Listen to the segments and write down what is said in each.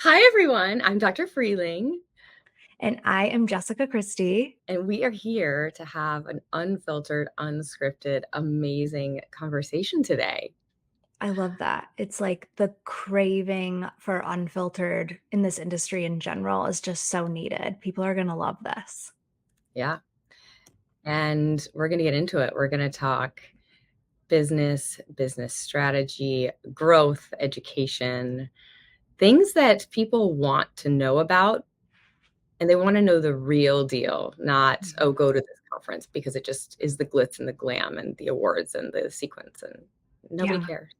Hi, everyone. I'm Dr. Frieling, And I am Jessica Christy. and we are here to have an unfiltered, unscripted, amazing conversation today. I love that. It's like the craving for unfiltered in this industry in general is just so needed. People are going to love this. Yeah. And we're going to get into it. We're going to talk business strategy, growth, education, things that people want to know about. And they want to know the real deal, not, oh, Mhm. go to this conference because it just is the glitz and the glam and the awards and the sequence, and nobody Yeah. cares.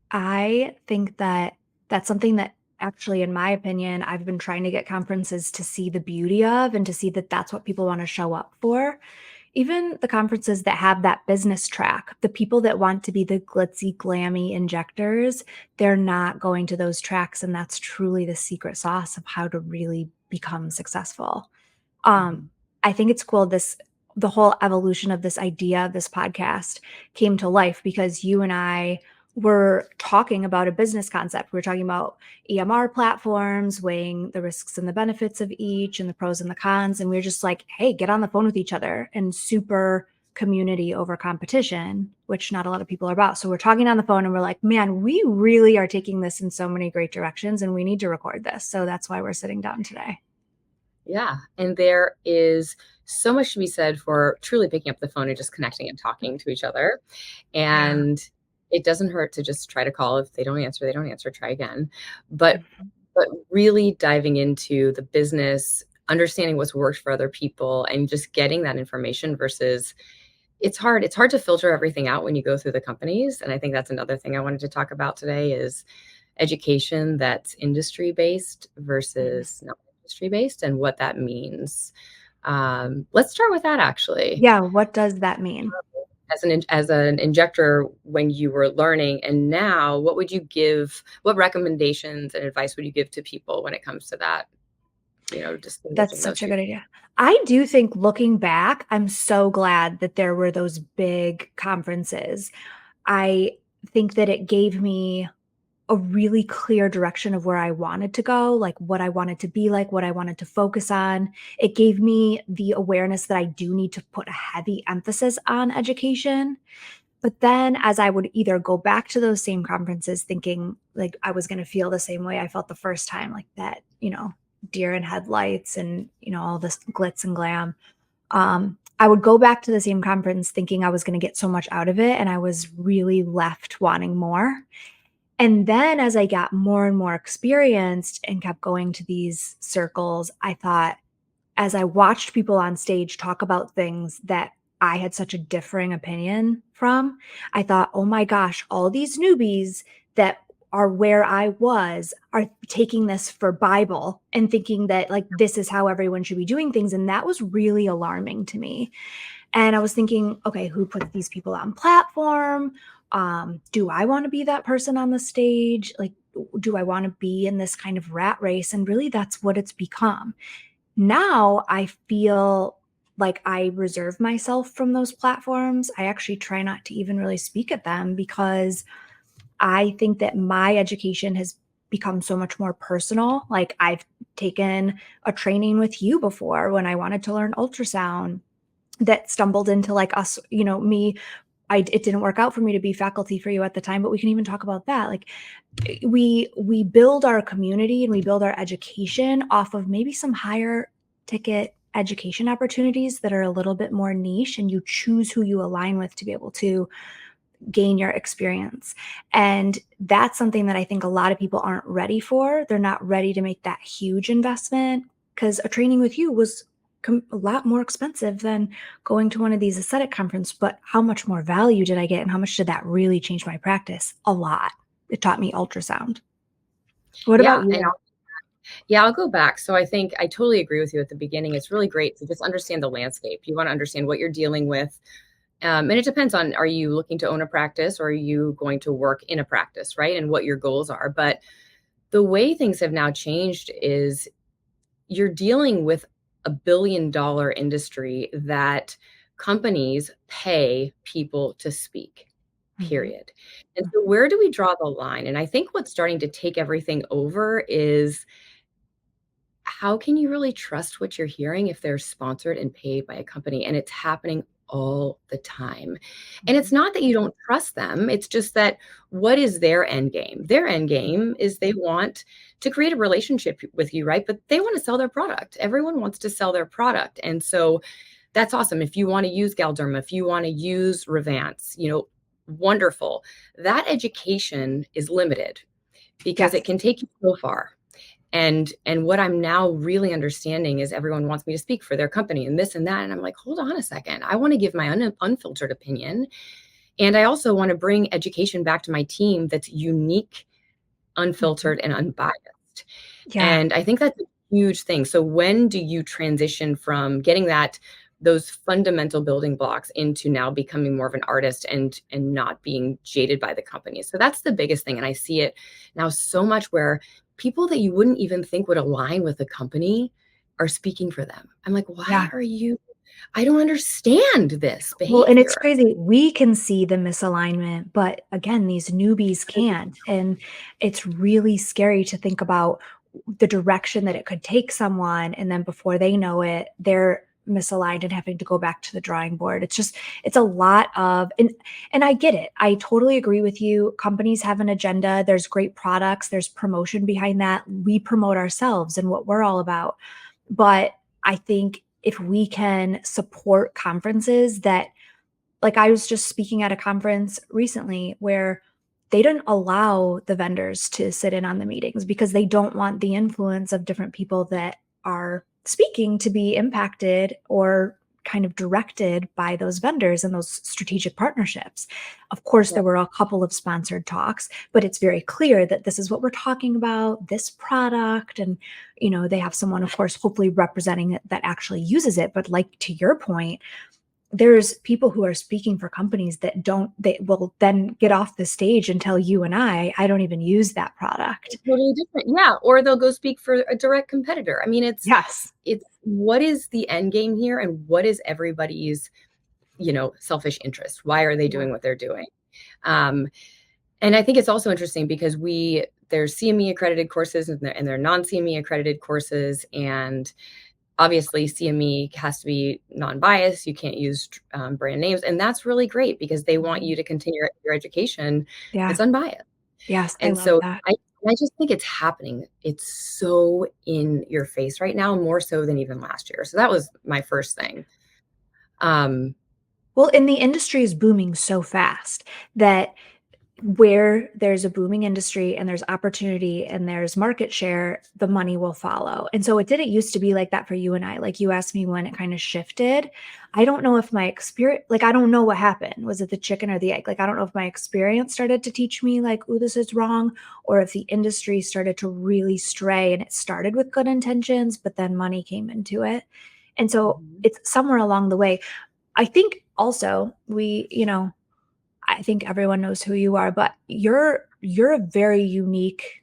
I think that that's something that actually, in my opinion, I've been trying to get conferences to see the beauty of and to see that that's what people want to show up for. Even the conferences that have that business track, the people that want to be the glitzy, glammy injectors, they're not going to those tracks. And that's truly the secret sauce of how to really become successful. Um, Mhm. I think it's cool the whole evolution of this idea of this podcast came to life because you and I were talking about a business concept. We were talking about EMR platforms, weighing the risks and the benefits of each and the pros and the cons. And we were just like, hey, get on the phone with each other and super community over competition, which not a lot of people are about. So we're talking on the phone and we're like, man, we really are taking this in so many great directions and we need to record this. So that's why we're sitting down today. Yeah. And there is so much to be said for truly picking up the phone and just connecting and talking to each other. Yeah. And it doesn't hurt to just try to call. If they don't answer, they don't answer, try again. But but really diving into the business, understanding what's worked for other people and just getting that information versus it's hard. It's hard to filter everything out when you go through the companies. And I think that's another thing I wanted to talk about today is education that's industry based Mhm. versus not industry based and what that means. Let's start with that actually. Yeah, what does that mean? As an injector, when you were learning, and now, what would you give? What recommendations and advice would you give to people when it comes to that? That's Distinguishing those such a two. good idea. I do think looking back, I'm so glad that there were those big conferences. I think that it gave me a really clear direction of where I wanted to go, like what I wanted to be like, what I wanted to focus on. It gave me the awareness that I do need to put a heavy emphasis on education. But then as I would either go back to those same conferences thinking like I was going to feel the same way I felt the first time, like that, deer in headlights and, all this glitz and glam. I would go back to the same conference thinking I was going to get so much out of it. And I was really left wanting more. And then as I got more and more experienced and kept going to these circles, I thought, as I watched people on stage talk about things that I had such a differing opinion from, I thought, oh my gosh, all these newbies that are where I was are taking this for Bible and thinking that like this is how everyone should be doing things. And that was really alarming to me. And I was thinking, okay, who puts these people on platform? Do I want to be that person on the stage? Like, do I want to be in this kind of rat race? And really, that's what it's become. Now I feel like I reserve myself from those platforms. I actually try not to even really speak at them because I think that my education has become so much more personal. Like I've taken a training with you before when I wanted to learn ultrasound that stumbled into like us, me. It didn't work out for me to be faculty for you at the time, but we can even talk about that. Like we build our community and we build our education off of maybe some higher ticket education opportunities that are a little bit more niche, and you choose who you align with to be able to gain your experience. And that's something that I think a lot of people aren't ready for. They're not ready to make that huge investment because a training with you was a lot more expensive than going to one of these aesthetic conferences. But how much more value did I get, and how much did that really change my practice? A lot. It taught me ultrasound. What about Yeah, and you? I'll go back. So I think I totally agree with you at the beginning. It's really great to just understand the landscape. You want to understand what you're dealing with. And it depends on, are you looking to own a practice or are you going to work in a practice, right? And what your goals are. But the way things have now changed is you're dealing with a $1 billion industry that companies pay people to speak. Mhm. period. And so where do we draw the line? And I think what's starting to take everything over is, how can you really trust what you're hearing if they're sponsored and paid by a company? And it's happening all the time. And it's Mhm. not that you don't trust them. It's just that, what is their end game? Their end game is they want to create a relationship with you, right? But they want to sell their product. Everyone wants to sell their product. And so that's awesome. If you want to use Galderma, if you want to use Revance, wonderful. That education is limited because it Yes. can take you so far. And what I'm now really understanding is, everyone wants me to speak for their company and this and that. And I'm like, hold on a second. I want to give my unfiltered opinion. And I also want to bring education back to my team that's unique, Mhm. unfiltered, and unbiased. Yeah. And I think that's a huge thing. So when do you transition from getting those fundamental building blocks into now becoming more of an artist and not being jaded by the company? So that's the biggest thing. And I see it now so much, where people that you wouldn't even think would align with the company are speaking for them. I'm like, why Yeah. are you? I don't understand this Well, and it's behavior. crazy. We can see the misalignment, but again, these newbies can't. And it's really scary to think about the direction that it could take someone. And then before they know it, they're misaligned and having to go back to the drawing board. It's a lot of, and I get it. I totally agree with you. Companies have an agenda. There's great products, there's promotion behind that. We promote ourselves and what we're all about. But I think if we can support conferences that, like, I was just speaking at a conference recently where they didn't allow the vendors to sit in on the meetings because they don't want the influence of different people that are speaking to be impacted or kind of directed by those vendors and those strategic partnerships. Of course, Yeah. there were a couple of sponsored talks, but it's very clear that this is what we're talking about, this product. And, they have someone, of course, hopefully representing it that actually uses it. But like to your point, there's people who are speaking for companies that don't, they will then get off the stage and tell you and I don't even use that product. Totally different. Yeah. Or they'll go speak for a direct competitor. I mean, Yes. it's what is the end game here, and what is everybody's, selfish interest? Why are they Yeah. doing what they're doing? Um, and I think it's also interesting because there's CME accredited courses, and there are non-CME accredited courses. And obviously CME has to be non-biased. You can't use brand names. And that's really great because they want Mhm. you to continue your education Yeah. that's unbiased. Yes, I And love so that. I just think it's happening. It's so in your face right now, more so than even last year. So that was my first thing. Um, Well, and the industry is booming so fast that where there's a booming industry and there's opportunity and there's market share, the money will follow. And so it didn't used to be like that for you and I. Like, you asked me when it kind of shifted. I don't know if my experience, like, I don't know what happened. Was it the chicken or the egg? Like, I don't know if my experience started to teach me, like, oh, this is wrong, or if the industry started to really stray and it started with good intentions, but then money came into it. And so Mhm. it's somewhere along the way. I think also I think everyone knows who you are, but you're a very unique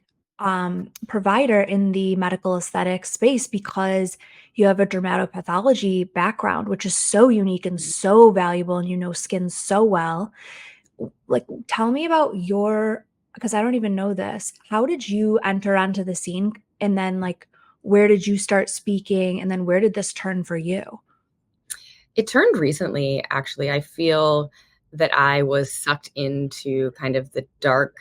provider in the medical aesthetic space because you have a dermatopathology background, which is so unique and so valuable, and skin so well. Like, tell me about because I don't even know this. How did you enter onto the scene, and then, like, where did you start speaking, and then where did this turn for you? It turned recently, actually. I feel that I was sucked into kind of the dark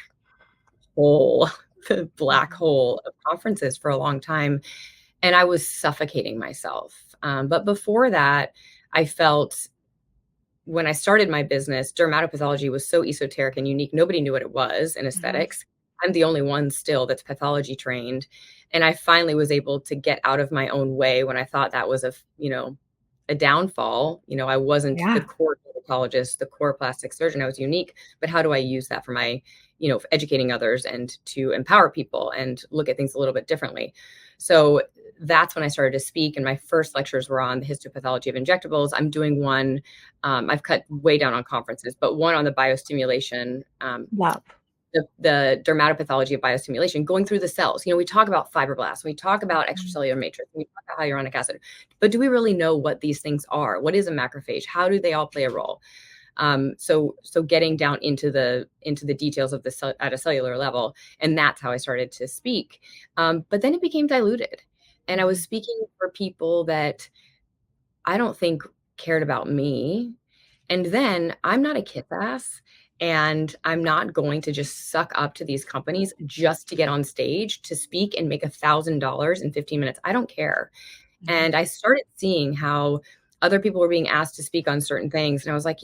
hole, the black Mhm. hole of conferences for a long time, and I was suffocating myself. But before that, I felt, when I started my business, dermatopathology was so esoteric and unique. Nobody knew what it was in Yes. aesthetics. I'm the only one still that's pathology trained. And I finally was able to get out of my own way when I thought that was a downfall. I wasn't the Yeah. core dermatologist, the core plastic surgeon. I was unique, but how do I use that for my, for educating others and to empower people and look at things a little bit differently? So that's when I started to speak. And my first lectures were on the histopathology of injectables. I'm doing one. I've cut way down on conferences, but one on the biostimulation, Love. the dermatopathology of biostimulation, going through the cells. We talk about fibroblasts, we talk about Mhm. extracellular matrix, we talk about hyaluronic acid, but do we really know what these things are? What is a macrophage? How do they all play a role? So getting down into the details of at a cellular level, and that's how I started to speak. But then it became diluted, and I was speaking for people that I don't think cared about me. And then I'm not a kiss ass, and I'm not going to just suck up to these companies just to get on stage to speak and make $1,000 in 15 minutes. I don't care. And I started seeing how other people were being asked to speak on certain things. And I was like,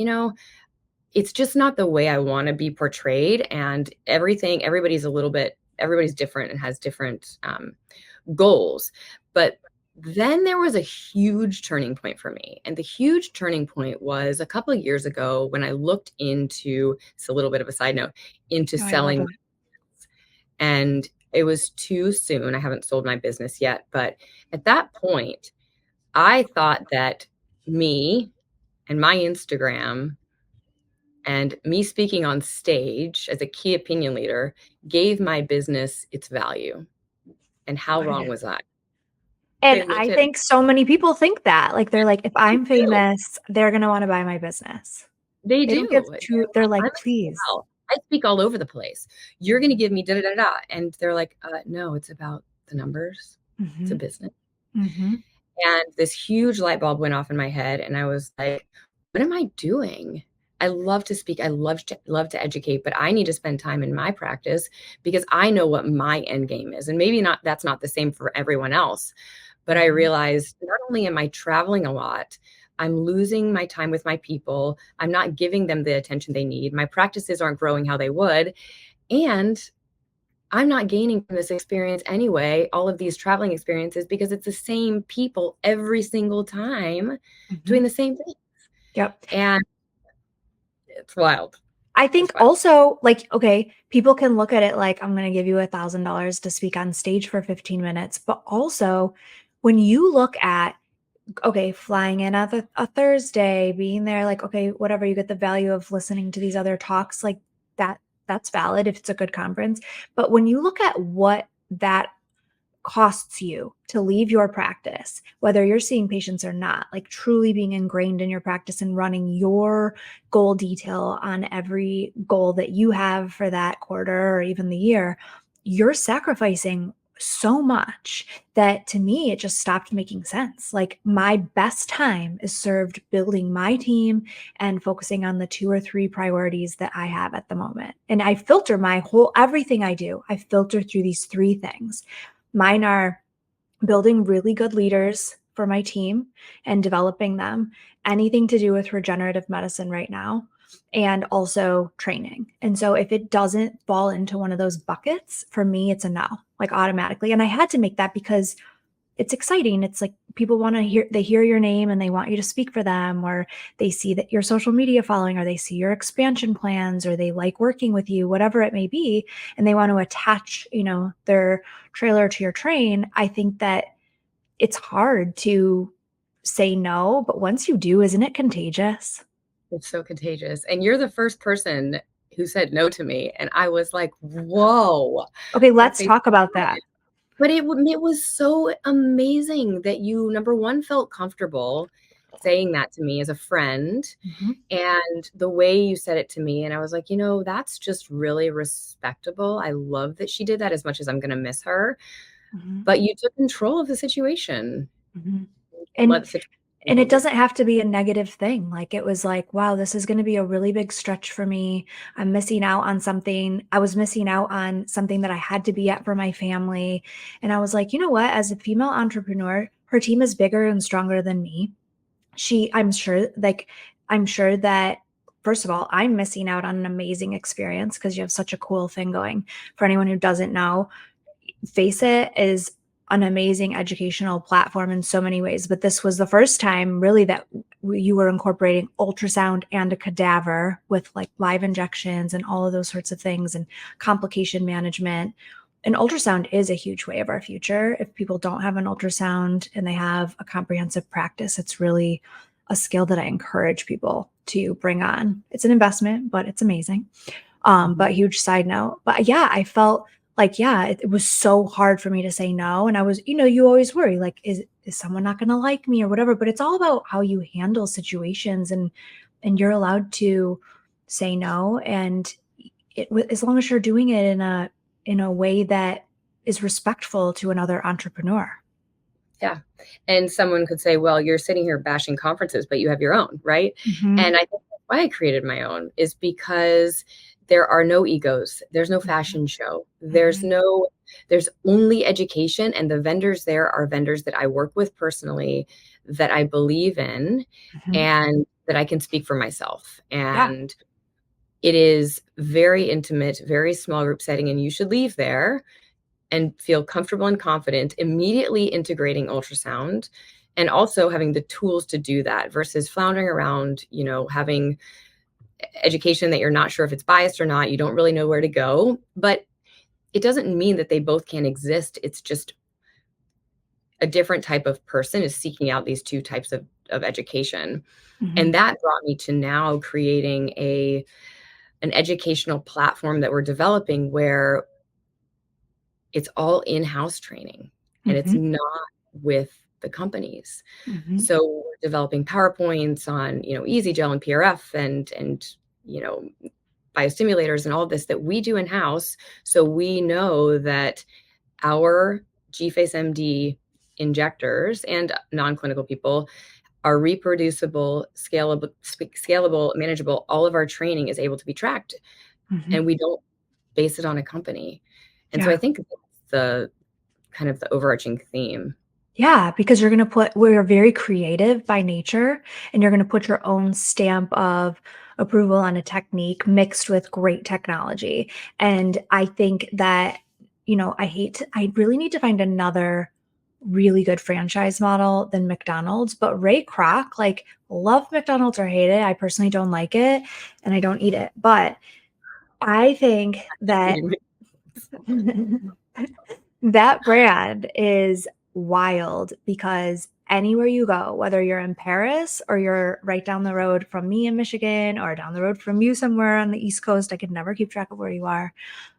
it's just not the way I want to be portrayed. And everybody's different and has different goals. But then there was a huge turning point for me. And the huge turning point was a couple of years ago when I looked into, it's a little bit of a side note, into Oh, I love selling. it. And it was too soon. I haven't sold my business yet. But at that point, I thought that me and my Instagram and me speaking on stage as a key opinion leader gave my business its value. And how wrong was I? And They looked I at think so many people think that. Like, they're like, if me I'm too. famous, they're gonna wanna buy my business. They They don't give do. they're I'm like, a "Please." well, I speak all over the place. You're gonna give me da da da da. And they're like, no, it's about the numbers. It's a Mhm, business. mhm. And this huge light bulb went off in my head, and I was like, what am I doing? I love to speak. I love to educate, but I need to spend time in my practice because I know what my end game is. And maybe not that's not the same for everyone else. But I Mhm, realized not only am I traveling a lot, I'm losing my time with my people. I'm not giving them the attention they need. My practices aren't growing how they would. And I'm not gaining from this experience anyway, all of these traveling experiences, because it's the same people every single time doing mhm. the same thing. Yep. And it's wild. I It's think wild. also, like, okay, people can look at it like, I'm gonna give you $1,000 to speak on stage for 15 minutes, but also, when you look at, okay, flying in on a Thursday, being there, like, okay, whatever, you get the value of listening to these other talks, like, that's valid if it's a good conference, but when you look at what that costs you to leave your practice, whether you're seeing patients or not, like truly being ingrained in your practice and running your goal detail on every goal that you have for that quarter or even the year, you're sacrificing so much that to me, it just stopped making sense. Like, my best time is served building my team and focusing on the 2 or 3 priorities that I have at the moment. And I filter everything I do, I filter through these 3 things. Mine are building really good leaders for my team and developing them, anything to do with regenerative medicine right now, and also training. And so if it doesn't fall into one of those buckets, for me, it's a no, like automatically. And I had to make that because it's exciting. It's like people want to they hear your name and they want you to speak for them, or they see that your social media following, or they see your expansion plans, or they like working with you, whatever it may be, and they want to attach, their trailer to your train. I think that it's hard to say no, but once you do, isn't it contagious? It's so contagious. And you're the first person who said no to me. And I was like, whoa, Okay, my let's face. talk about that. But it was so amazing that you, number one, felt comfortable saying that to me as a friend, Mhm, and the way you said it to me, and I was like, that's just really respectable. I love that she did that as much as I'm gonna miss her, mhm, but you took control of the situation. mhm. Don't let And the situation And it control you. doesn't have to be a negative thing. Like, it was like, wow, this is going to be a really big stretch for me. I'm missing out on something. I was missing out on something that I had to be at for my family. And I was like, you know what? As a female entrepreneur, her team is bigger and stronger than me. I'm sure that, first of all, I'm missing out on an amazing experience because you have such a cool thing going. For anyone who doesn't know, FACEit is an amazing educational platform in so many ways, but this was the first time really that you were incorporating ultrasound and a cadaver with like live injections and all of those sorts of things and complication management. And ultrasound is a huge way of our future. If people don't have an ultrasound and they have a comprehensive practice, it's really a skill that I encourage people to bring on. It's an investment, but it's amazing. But Mhm. huge side note. But yeah, I felt like, yeah, it was so hard for me to say no. And I was, you always worry, like, is someone not going to like me or whatever? But it's all about how you handle situations. And and you're allowed to say no. And as long as you're doing it in a way that is respectful to another entrepreneur. Yeah. And someone could say, well, you're sitting here bashing conferences, but you have your own, right? Mm-hmm. And I think that's why I created my own, is because there are no egos. There's no fashion show. Mm-hmm. There's only education. And the vendors there are vendors that I work with personally, that I believe in, Mm-hmm. and that I can speak for myself. Yeah. And it is very intimate, very small group setting. And you should leave there and feel comfortable and confident immediately integrating ultrasound, and also having the tools to do that, versus floundering around, having education that you're not sure if it's biased or not. You don't really know where to go, but it doesn't mean that they both can't exist. It's just a different type of person is seeking out these two types of education. Mm-hmm. And that brought me to now creating an educational platform that we're developing, where it's all in-house training and it's Mm-hmm. not with the companies. Mm-hmm. So we're developing PowerPoints on, Easy Gel and PRF and, biostimulators and all of this that we do in-house. So we know that our GFACE MD injectors and non-clinical people are reproducible, scalable, manageable. All of our training is able to be tracked, Mm-hmm. and we don't base it on a company. And so I Yeah. think that's the kind of the overarching theme. Yeah, because we're very creative by nature, and you're going to put your own stamp of approval on a technique mixed with great technology. And I think that, I really need to find another really good franchise model than McDonald's, but Ray Kroc, like, love McDonald's or hate it. I personally don't like it and I don't eat it, but I think that that brand is wild because anywhere you go, whether you're in Paris or you're right down the road from me in Michigan or down the road from you somewhere on the East Coast, I could never keep track of where you are,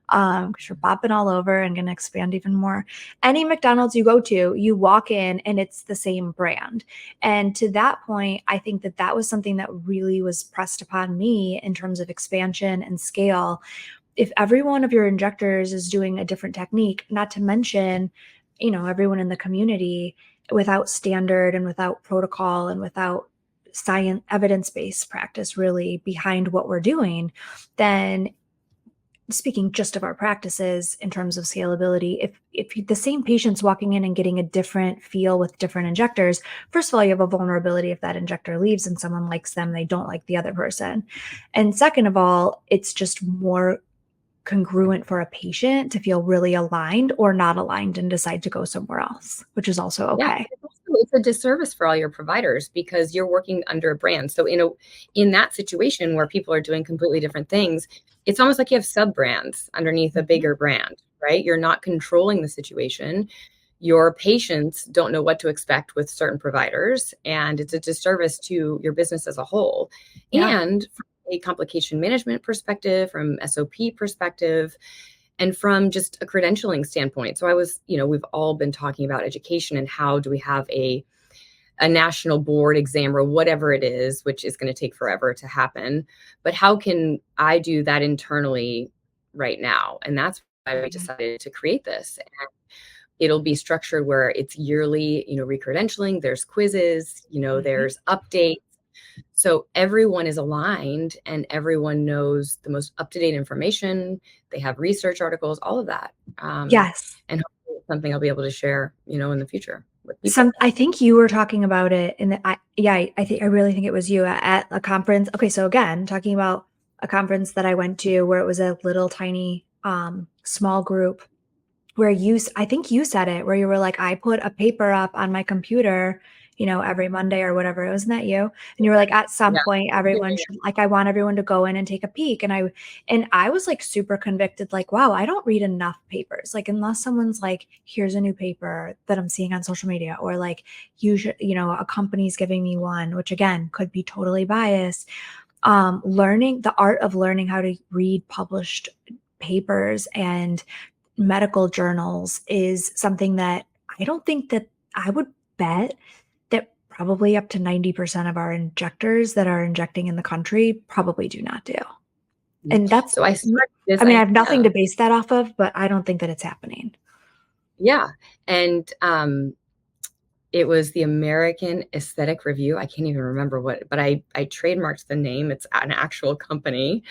because you're bopping all over and going to expand even more. Any McDonald's you go to, you walk in and it's the same brand. And to that point, I think that that was something that really was pressed upon me in terms of expansion and scale. If every one of your injectors is doing a different technique, not to mention, everyone in the community, without standard and without protocol and without science evidence-based practice really behind what we're doing, then speaking just of our practices in terms of scalability, if the same patient's walking in and getting a different feel with different injectors, first of all, you have a vulnerability if that injector leaves and someone likes them, they don't like the other person. And second of all, it's just more congruent for a patient to feel really aligned or not aligned and decide to go somewhere else, which is also Yeah, okay. it's a disservice for all your providers because you're working under a brand. So in that situation where people are doing completely different things, it's almost like you have sub brands underneath a bigger brand, right? You're not controlling the situation. Your patients don't know what to expect with certain providers, and it's a disservice to your business as a whole. Yeah. And from a complication management perspective, from SOP perspective, and from just a credentialing standpoint. So we've all been talking about education and how do we have a national board exam or whatever it is, which is going to take forever to happen. But how can I do that internally right now? And that's why we decided to create this. And it'll be structured where it's yearly, recredentialing, there's quizzes, there's updates. So everyone is aligned and everyone knows the most up-to-date information. They have research articles, all of that. Yes. And hopefully it's something I'll be able to share, in the future with people. I think you were talking about it I really think it was you at a conference. Okay. So again, talking about a conference that I went to where it was a little tiny, small group where I think you said it, where you were like, I put a paper up on my computer, every Monday or whatever. Wasn't that you? And you were like, at some point, everyone should, like, I want everyone to go in and take a peek. And I was like super convicted, like, wow, I don't read enough papers. Like, unless someone's like, here's a new paper that I'm seeing on social media, or like, a company's giving me one, which again, could be totally biased. Learning the art of learning how to read published papers and medical journals is something that I don't think that I would bet that probably up to 90% of our injectors that are injecting in the country probably do not do. And that's, So I started this I mean, I have nothing idea. to base that off of, but I don't think that it's happening. Yeah. And it was the American Aesthetic Review. I can't even remember what, but I trademarked the name. It's an actual company.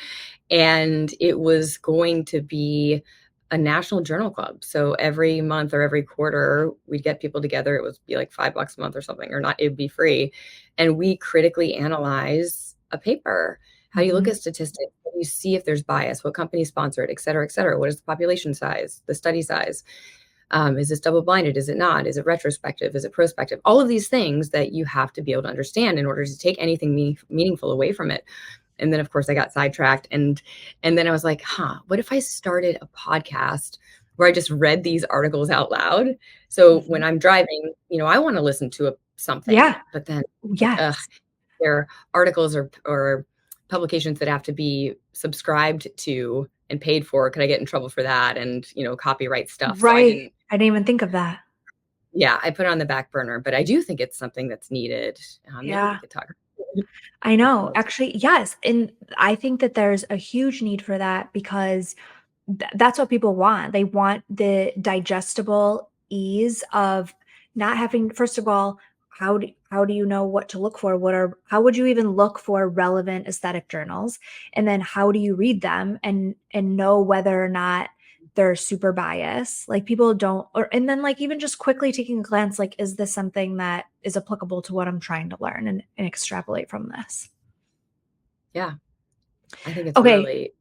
And it was going to be a national journal club. So every month or every quarter, we'd get people together. It would be like $5 a month or something, or not, it'd be free. And we critically analyze a paper. How do you look Mhm. at statistics? How do you see if there's bias? What company sponsored, et cetera, et cetera? What is the population size, the study size? Is this double blinded? Is it not? Is it retrospective? Is it prospective? All of these things that you have to be able to understand in order to take anything meaningful away from it. And then of course I got sidetracked, and then I was like, what if I started a podcast where I just read these articles out loud? So when Mhm. I'm driving, I want to listen to something, Yeah. but then like, Yes. there are articles or publications that have to be subscribed to and paid for. Could I get in trouble for that? And, copyright stuff. So Right. I didn't even think of that. I put it on the back burner, but I do think it's something that's needed. Maybe we Yeah. could talk. I know. Actually, yes. And I think that there's a huge need for that because that's what people want. They want the digestible ease of not having, first of all, how do you know what to look for? How would you even look for relevant aesthetic journals? And then how do you read them and know whether or not they're super biased? Like people don't, or and then like even just quickly taking a glance, like, is this something that is applicable to what I'm trying to learn and extrapolate from this? Yeah, I think it's Okay, really.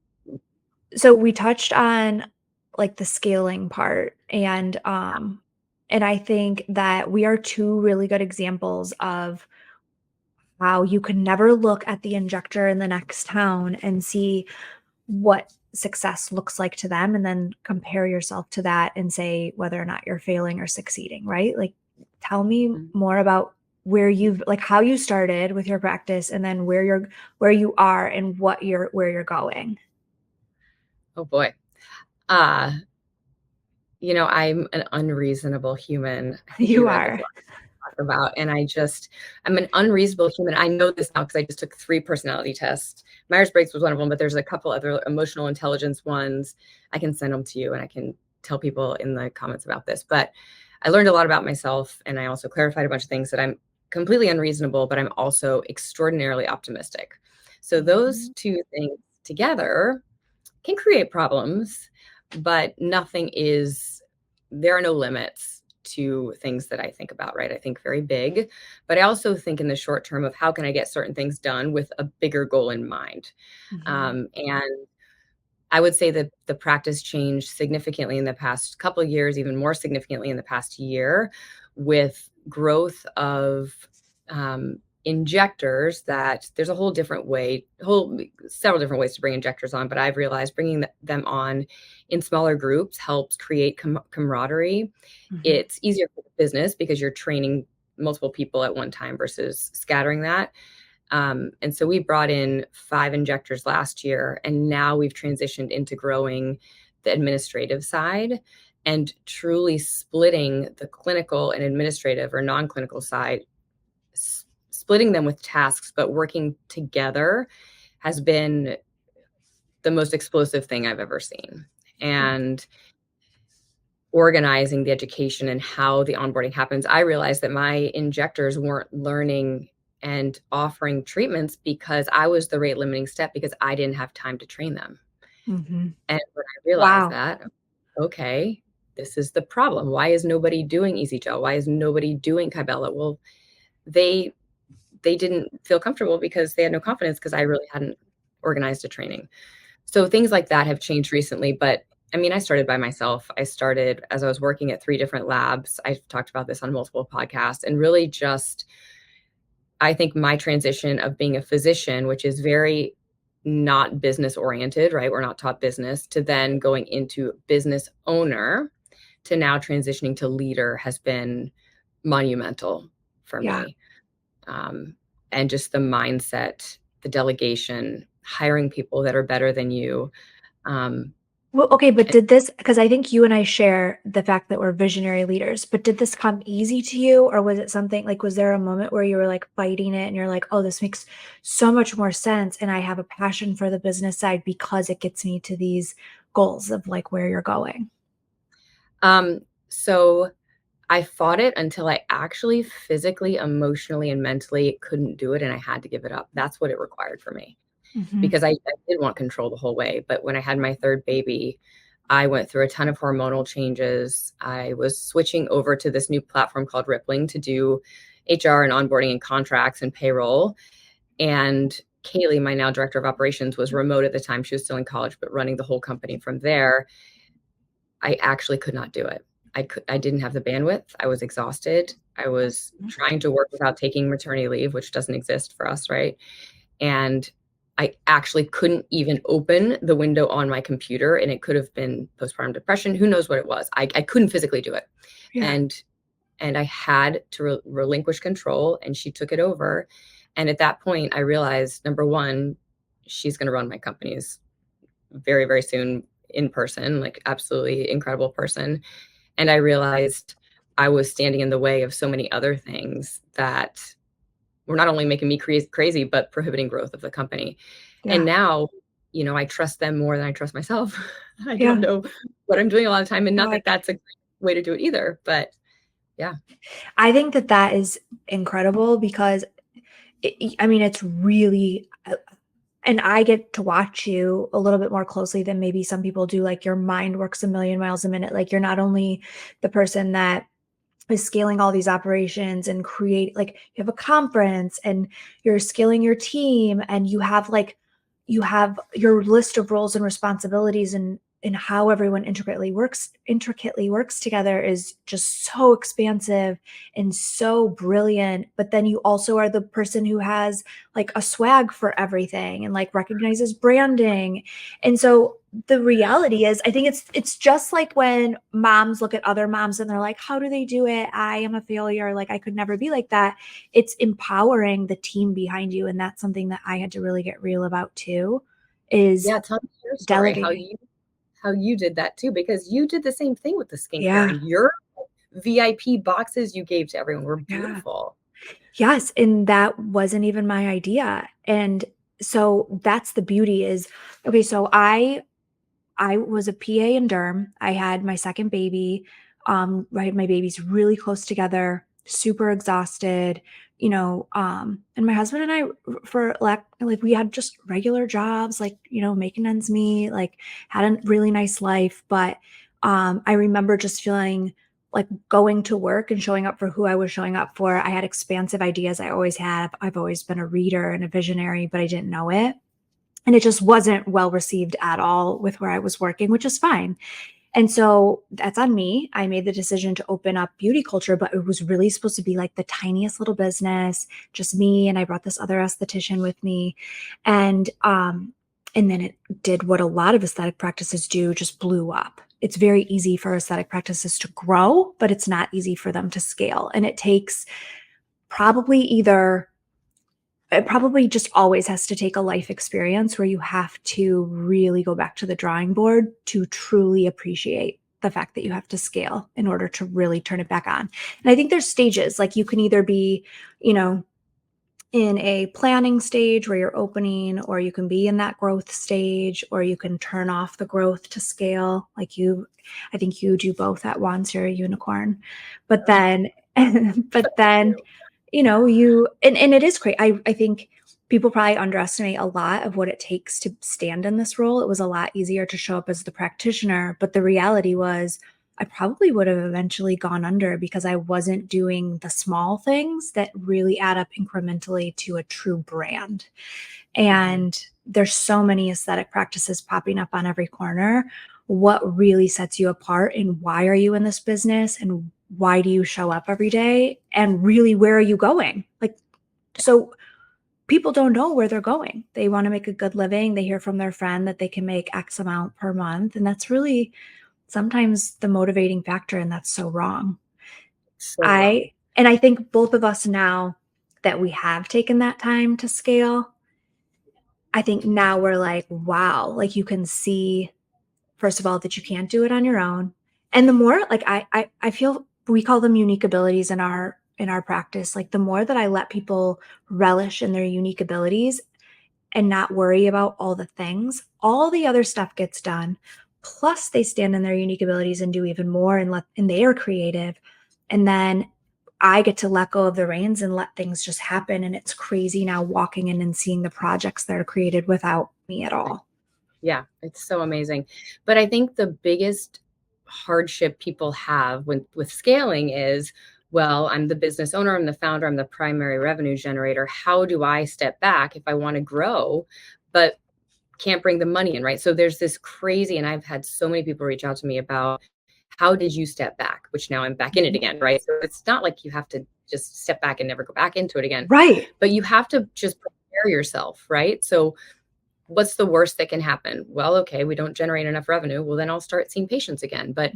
so we touched on like the scaling part and I think that we are two really good examples of how you can never look at the injector in the next town and see what success looks like to them and then compare yourself to that and say whether or not you're failing or succeeding, right? Like tell me more about where you've like how you started with your practice and then where you are and where you're going. Oh boy. Uh, I'm an unreasonable human. I think you You read the are. book I talk about, and I'm an unreasonable human. I know this now because I just took 3 personality tests. Myers-Briggs was one of them, but there's a couple other emotional intelligence ones. I can send them to you, and I can tell people in the comments about this. But I learned a lot about myself, and I also clarified a bunch of things that I'm completely unreasonable, but I'm also extraordinarily optimistic. So those Mhm. 2 things together can create problems, but there are no limits to things that I think about, right? I think very big, but I also think in the short term of how can I get certain things done with a bigger goal in mind. Mhm. And I would say that the practice changed significantly in the past couple of years, even more significantly in the past year, with growth of injectors. That there's a several different ways to bring injectors on, but I've realized bringing them on in smaller groups helps create camaraderie. Mhm. It's easier for the business because you're training multiple people at one time versus scattering that. And so we brought in 5 injectors last year, and now we've transitioned into growing the administrative side and truly splitting the clinical and administrative or non-clinical side, splitting them with tasks, but working together has been the most explosive thing I've ever seen. Good. And organizing the education and how the onboarding happens, I realized that my injectors weren't learning and offering treatments because I was the rate limiting step because I didn't have time to train them. Mhm. And when I realized Wow. that, okay, this is the problem. Why is nobody doing Easy Gel? Why is nobody doing Kybella? Well, they they didn't feel comfortable because they had no confidence because I really hadn't organized a training. So things like that have changed recently, but I mean, I started by myself. I started as I was working at 3 different labs. I've talked about this on multiple podcasts, and really just I think my transition of being a physician, which is very not business oriented, right? We're not taught business, to then going into business owner, to now transitioning to leader has been monumental for Yeah. me. Um, and just the mindset, the delegation, hiring people that are better than you, um, Well, okay, but did this, because I think you and I share the fact that we're visionary leaders, but did this come easy to you? Or was it something like, was there a moment where you were like fighting it and you're like, oh, this makes so much more sense. And I have a passion for the business side because it gets me to these goals of like where you're going? So I fought it until I actually physically, emotionally, and mentally couldn't do it, and I had to give it up. That's what it required for me, Hmm. because I did want control the whole way. But when I had my third baby, I went through a ton of hormonal changes. I was switching over to this new platform called Rippling to do HR and onboarding and contracts and payroll. And Kaylee, my now director of operations, was remote at the time. She was still in college, but running the whole company from there. I actually could not do it. I didn't have the bandwidth. I was exhausted. I was trying to work without taking maternity leave, which doesn't exist for us, right? And I actually couldn't even open the window on my computer, and it could have been postpartum depression. Who knows what it was? I couldn't physically do it. Yeah. And and I had to relinquish control, and she took it over. And at that point, I realized, number one, she's going to run my companies very, very soon in person, like absolutely incredible person. And I realized I was standing in the way of so many other things that were not only making me crazy, but prohibiting growth of the company. And Yeah. now, I trust them more than I trust myself. I don't Yeah. know what I'm doing a lot of time. And No, not that that's a great way to do it either, but yeah. I think that that is incredible because I mean, it's really, and I get to watch you a little bit more closely than maybe some people do. Like your mind works a million miles a minute. Like you're not only the person that is scaling all these operations and create, like you have a conference and you're scaling your team and you have your list of roles and responsibilities, and how everyone intricately works together is just so expansive and so brilliant. But then you also are the person who has like a swag for everything and like recognizes branding. And so the reality is, I think it's just like when moms look at other moms and they're like, how do they do it? I am a failure. Like I could never be like that. It's empowering the team behind you. And that's something that I had to really get real about too, is Yeah. Tell me your story, how delegating. you did that too, because you did the same thing with the skincare, Yeah. and your VIP boxes you gave to everyone were Yeah. beautiful. Yes, and that wasn't even my idea. And so that's the beauty is, okay, so I was a PA in derm. I had my second baby. I had my babies really close together, super exhausted, and my husband and I, for like we had just regular jobs, like, making ends meet, like had a really nice life. But I remember just feeling like going to work and showing up for who I was showing up for. I had expansive ideas. I always have. I've always been a reader and a visionary, but I didn't know it. And it just wasn't well received at all with where I was working, which is fine. And so that's on me. I made the decision to open up beauty culture, but it was really supposed to be like the tiniest little business, just me. And I brought this other esthetician with me. And and then it did what a lot of aesthetic practices do, just blew up. It's very easy for aesthetic practices to grow, but it's not easy for them to scale. And it takes probably either it probably just always has to take a life experience where you have to really go back to the drawing board to truly appreciate the fact that you have to scale in order to really turn it back on. And I think there's stages, like you can either be, you know, in a planning stage where you're opening, or you can be in that growth stage, or you can turn off the growth to scale. I think you do both at once. You're a unicorn. But then, but then, and it is great. I think people probably underestimate a lot of what it takes to stand in this role. It was a lot easier to show up as the practitioner, but the reality was I probably would have eventually gone under because I wasn't doing the small things that really add up incrementally to a true brand. Mhm. And there's so many aesthetic practices popping up on every corner. What really sets you apart, and why are you in this business, and why do you show up every day, and really where are you going? Like, so people don't know where they're going. They want to make a good living. They hear from their friend that they can make X amount per month. And that's really sometimes the motivating factor. And that's so wrong. So wrong. And I think both of us now that we have taken that time to scale, I think now we're like, wow, like you can see first of all, that you can't do it on your own. And the more like I feel we call them unique abilities in our practice. Like the more that I let people relish in their unique abilities and not worry about all the things, all the other stuff gets done. Plus they stand in their unique abilities and do even more and they are creative. And then I get to let go of the reins and let things just happen. And it's crazy now walking in and seeing the projects that are created without me at all. Yeah, it's so amazing. But I think the biggest hardship people have with scaling is, well, I'm the business owner, I'm the founder, I'm the primary revenue generator. How do I step back if I want to grow, but can't bring the money in, right? So there's this crazy, and I've had so many people reach out to me about how did you step back, which now I'm back in it again, right? So it's not like you have to just step back and never go back into it again, Right. but you have to just prepare yourself, right? So what's the worst that can happen? Well, okay, we don't generate enough revenue. Well, then I'll start seeing patients again. But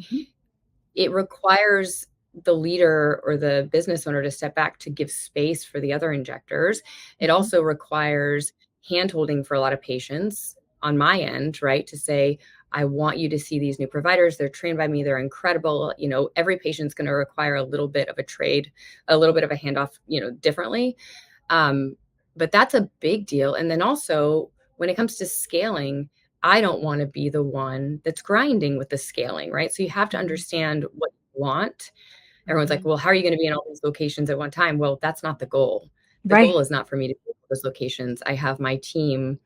it requires the leader or the business owner to step back to give space for the other injectors. It also requires handholding for a lot of patients on my end, right? To say, I want you to see these new providers. They're trained by me. They're incredible. You know, every patient's going to require a little bit of a trade, a little bit of a handoff, you know, differently. But that's a big deal. And then also, when it comes to scaling, I don't want to be the one that's grinding with the scaling, right? So you have to understand what you want. Everyone's like, well, how are you going to be in all these locations at one time? Well, that's not the goal. The Right. goal is not for me to be in those locations. I have my team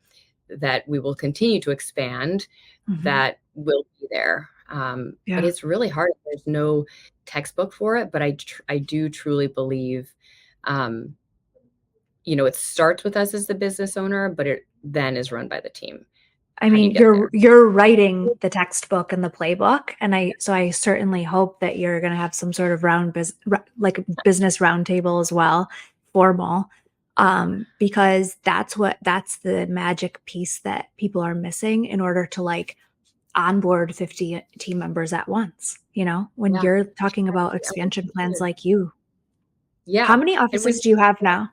that we will continue to expand that will be there. But Yeah. it's really hard. There's no textbook for it, but I do truly believe, you know, it starts with us as the business owner, but it then is run by the team. I How do you mean, get there? you're writing the textbook and the playbook, and I certainly hope that you're going to have some sort of like business roundtable as well, formal, because that's the magic piece that people are missing in order to like onboard 50 team members at once. You know, when Yeah. you're talking about Exactly. And expansion plans like you, how yeah. many And we offices do you have now?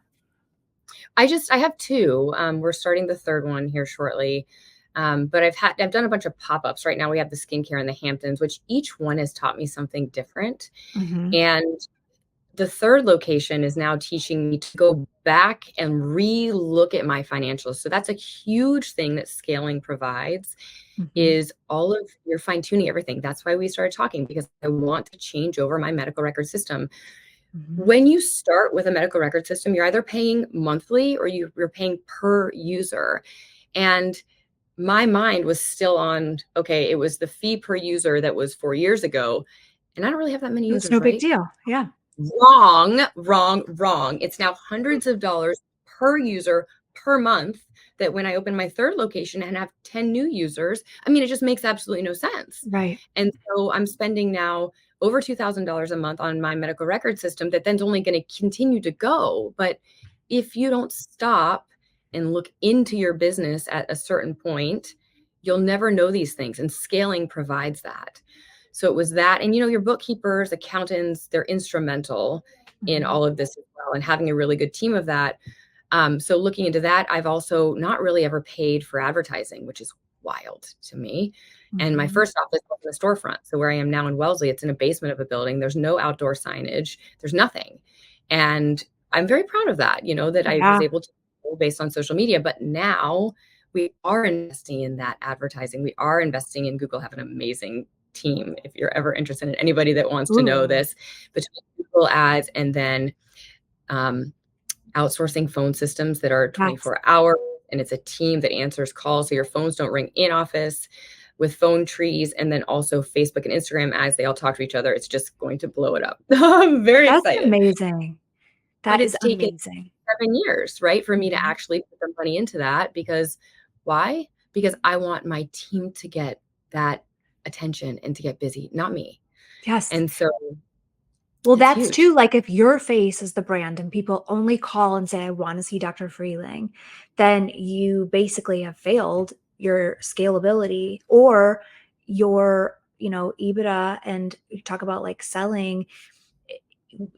I have two. We're starting the third one here shortly. But I've done a bunch of pop-ups. Right now we have the skincare in the Hamptons, which each one has taught me something different. And the third location is now teaching me to go back and re-look at my financials. So that's a huge thing that scaling provides, is all of your fine-tuning everything. That's why we started talking, because I want to change over my medical record system. When you start with a medical record system, you're either paying monthly or you're paying per user. And my mind was still on, okay, it was the fee per user that was 4 years ago. And I don't really have that many It was users, no big right? deal. Yeah. Wrong, wrong, wrong. It's now hundreds of dollars per user per month, that when I open my third location and have 10 new users, I mean, it just makes absolutely no sense. Right. And so I'm spending now over $2,000 a month on my medical record system that then's only going to continue to go. But if you don't stop and look into your business at a certain point, you'll never know these things. And scaling provides that. So it was that. And, you know, your bookkeepers, accountants, they're instrumental in all of this as well, and having a really good team of that. So looking into that, I've also not really ever paid for advertising, which is wild to me. And my first office was in a storefront. So where I am now in Wellesley, it's in a basement of a building. There's no outdoor signage. There's nothing. And I'm very proud of that, you know, that I was Yeah. able to go based on social media. But now we are investing in that advertising. We are investing in Google. Have an amazing team if you're ever interested in anybody that wants to know Ooh. this, between Google ads and then outsourcing phone systems that are Yes. 24 hours, and it's a team that answers calls so your phones don't ring in office, with phone trees, and then also Facebook and Instagram ads. They all talk to each other. It's just going to blow it up. I'm very That's excited. amazing. But That is it's taken amazing. 7 years, right, for me to Mhm. actually put the money into that. Because why? Because I want my team to get that attention and to get busy, not me. Yes. And so Well, it's that's huge. too like if your face is the brand and people only call and say, I want to see Dr. Freeling, then you basically have failed your scalability or your, you know, EBITDA. And you talk about like selling.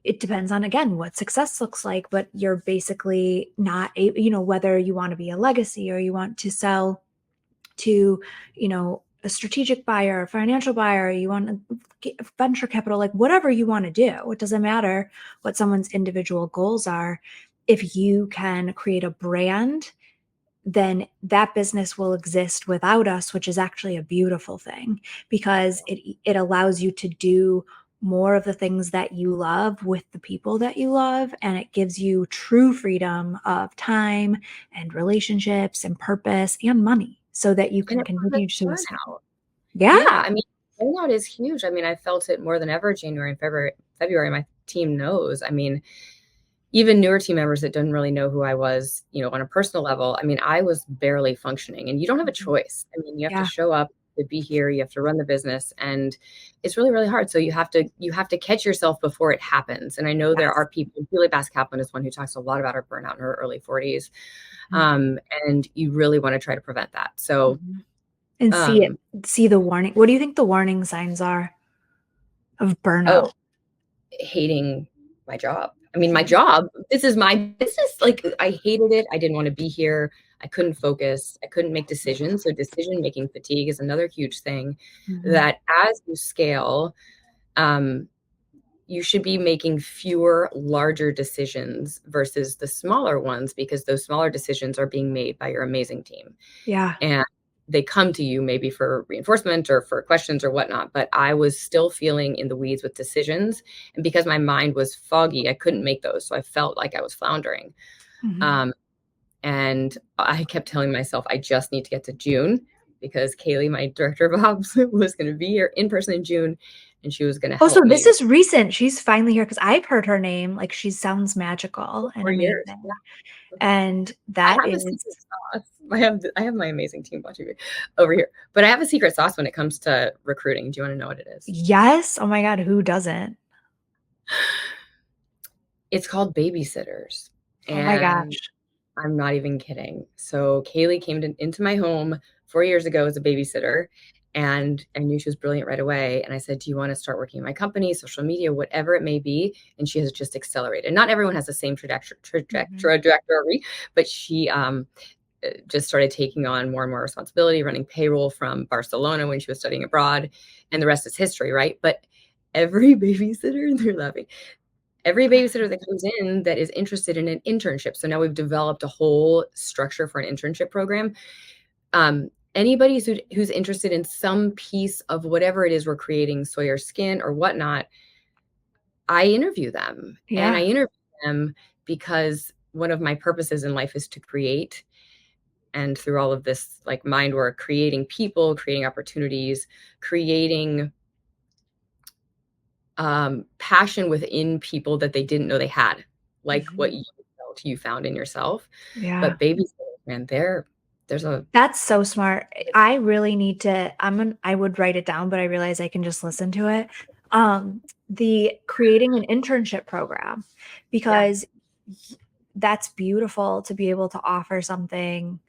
It depends on, again, what success looks like, but you're basically not, you know, whether you want to be a legacy or you want to sell to, you know, a strategic buyer, a financial buyer, you want to get venture capital, like whatever you want to do. It doesn't matter what someone's individual goals are. If you can create a brand, then that business will exist without us, which is actually a beautiful thing because it allows you to do more of the things that you love with the people that you love, and it gives you true freedom of time and relationships and purpose and money so that you And can it prevents continue to expand. burnout. Yeah, Yeah. I mean, burnout is huge. I mean, I felt it more than ever January and February, my team knows. I mean, even newer team members that didn't really know who I was, on a personal level. I mean, I was barely functioning, and you don't have a Mhm. choice. I mean, you have to Yeah. show up to be here, you have to run the business, and it's really, really hard. So you have to catch yourself before it happens. And I know there Yes. are people, Julie Bass Kaplan is one who talks a lot about her burnout in her early 40s. Mhm. And you really want to try to prevent that. So, Mhm. And um, see the warning. What do you think the warning signs are of oh, burnout? hating my job. I mean, my Yeah. job, this is my business. Like, I hated it. I didn't want to be here. I couldn't focus. I couldn't make decisions. So decision making fatigue is another huge thing Mhm. that as you scale, um, you should be making fewer larger decisions versus the smaller ones, because those smaller decisions are being made by your amazing team. Yeah. And they come to you maybe for reinforcement or for questions or whatnot. But I was still feeling in the weeds with decisions. And because my mind was foggy, I couldn't make those. So I felt like I was floundering. Mhm. Um, and I kept telling myself, I just need to get to June, because Kaylee, my director of ops, was going to be here in person in June, and she was going to Oh, so help this me is recent. She's finally here because I've heard her name. Like she sounds magical and for years. Yeah. amazing. And I that have a secret is, sauce. I have my amazing team watching me over here, but I have a secret sauce when it comes to recruiting. Do you want to know what it is? yes. Oh my God, who doesn't? It's called babysitters, Oh my and gosh. I'm not even kidding. So Kaylee came into my home 4 years ago as a babysitter, and I knew she was brilliant right away. And I said, "Do you want to start working in my company, social media, whatever it may be?" And she has just accelerated. Not everyone has the same Mhm. trajectory, but she just started taking on more and more responsibility, running payroll from Barcelona when she was studying abroad, and the rest is history, right? But every babysitter, they're laughing, every babysitter that comes in that is interested in an internship. So now we've developed a whole structure for an internship program. Anybody who's interested in some piece of whatever it is we're creating, soy or skin or whatnot, I interview them. And I Yeah. interview them because one of my purposes in life is to create. And through all of this like mind work, creating people, creating opportunities, creating passion within people that they didn't know they had, like what Mhm. you felt you found in yourself. Yeah. But babies, man, there's a That's so smart. I really need to, I would write it down, but I realize I can just listen to it. The creating an internship program, yeah, because that's beautiful to be able to offer something.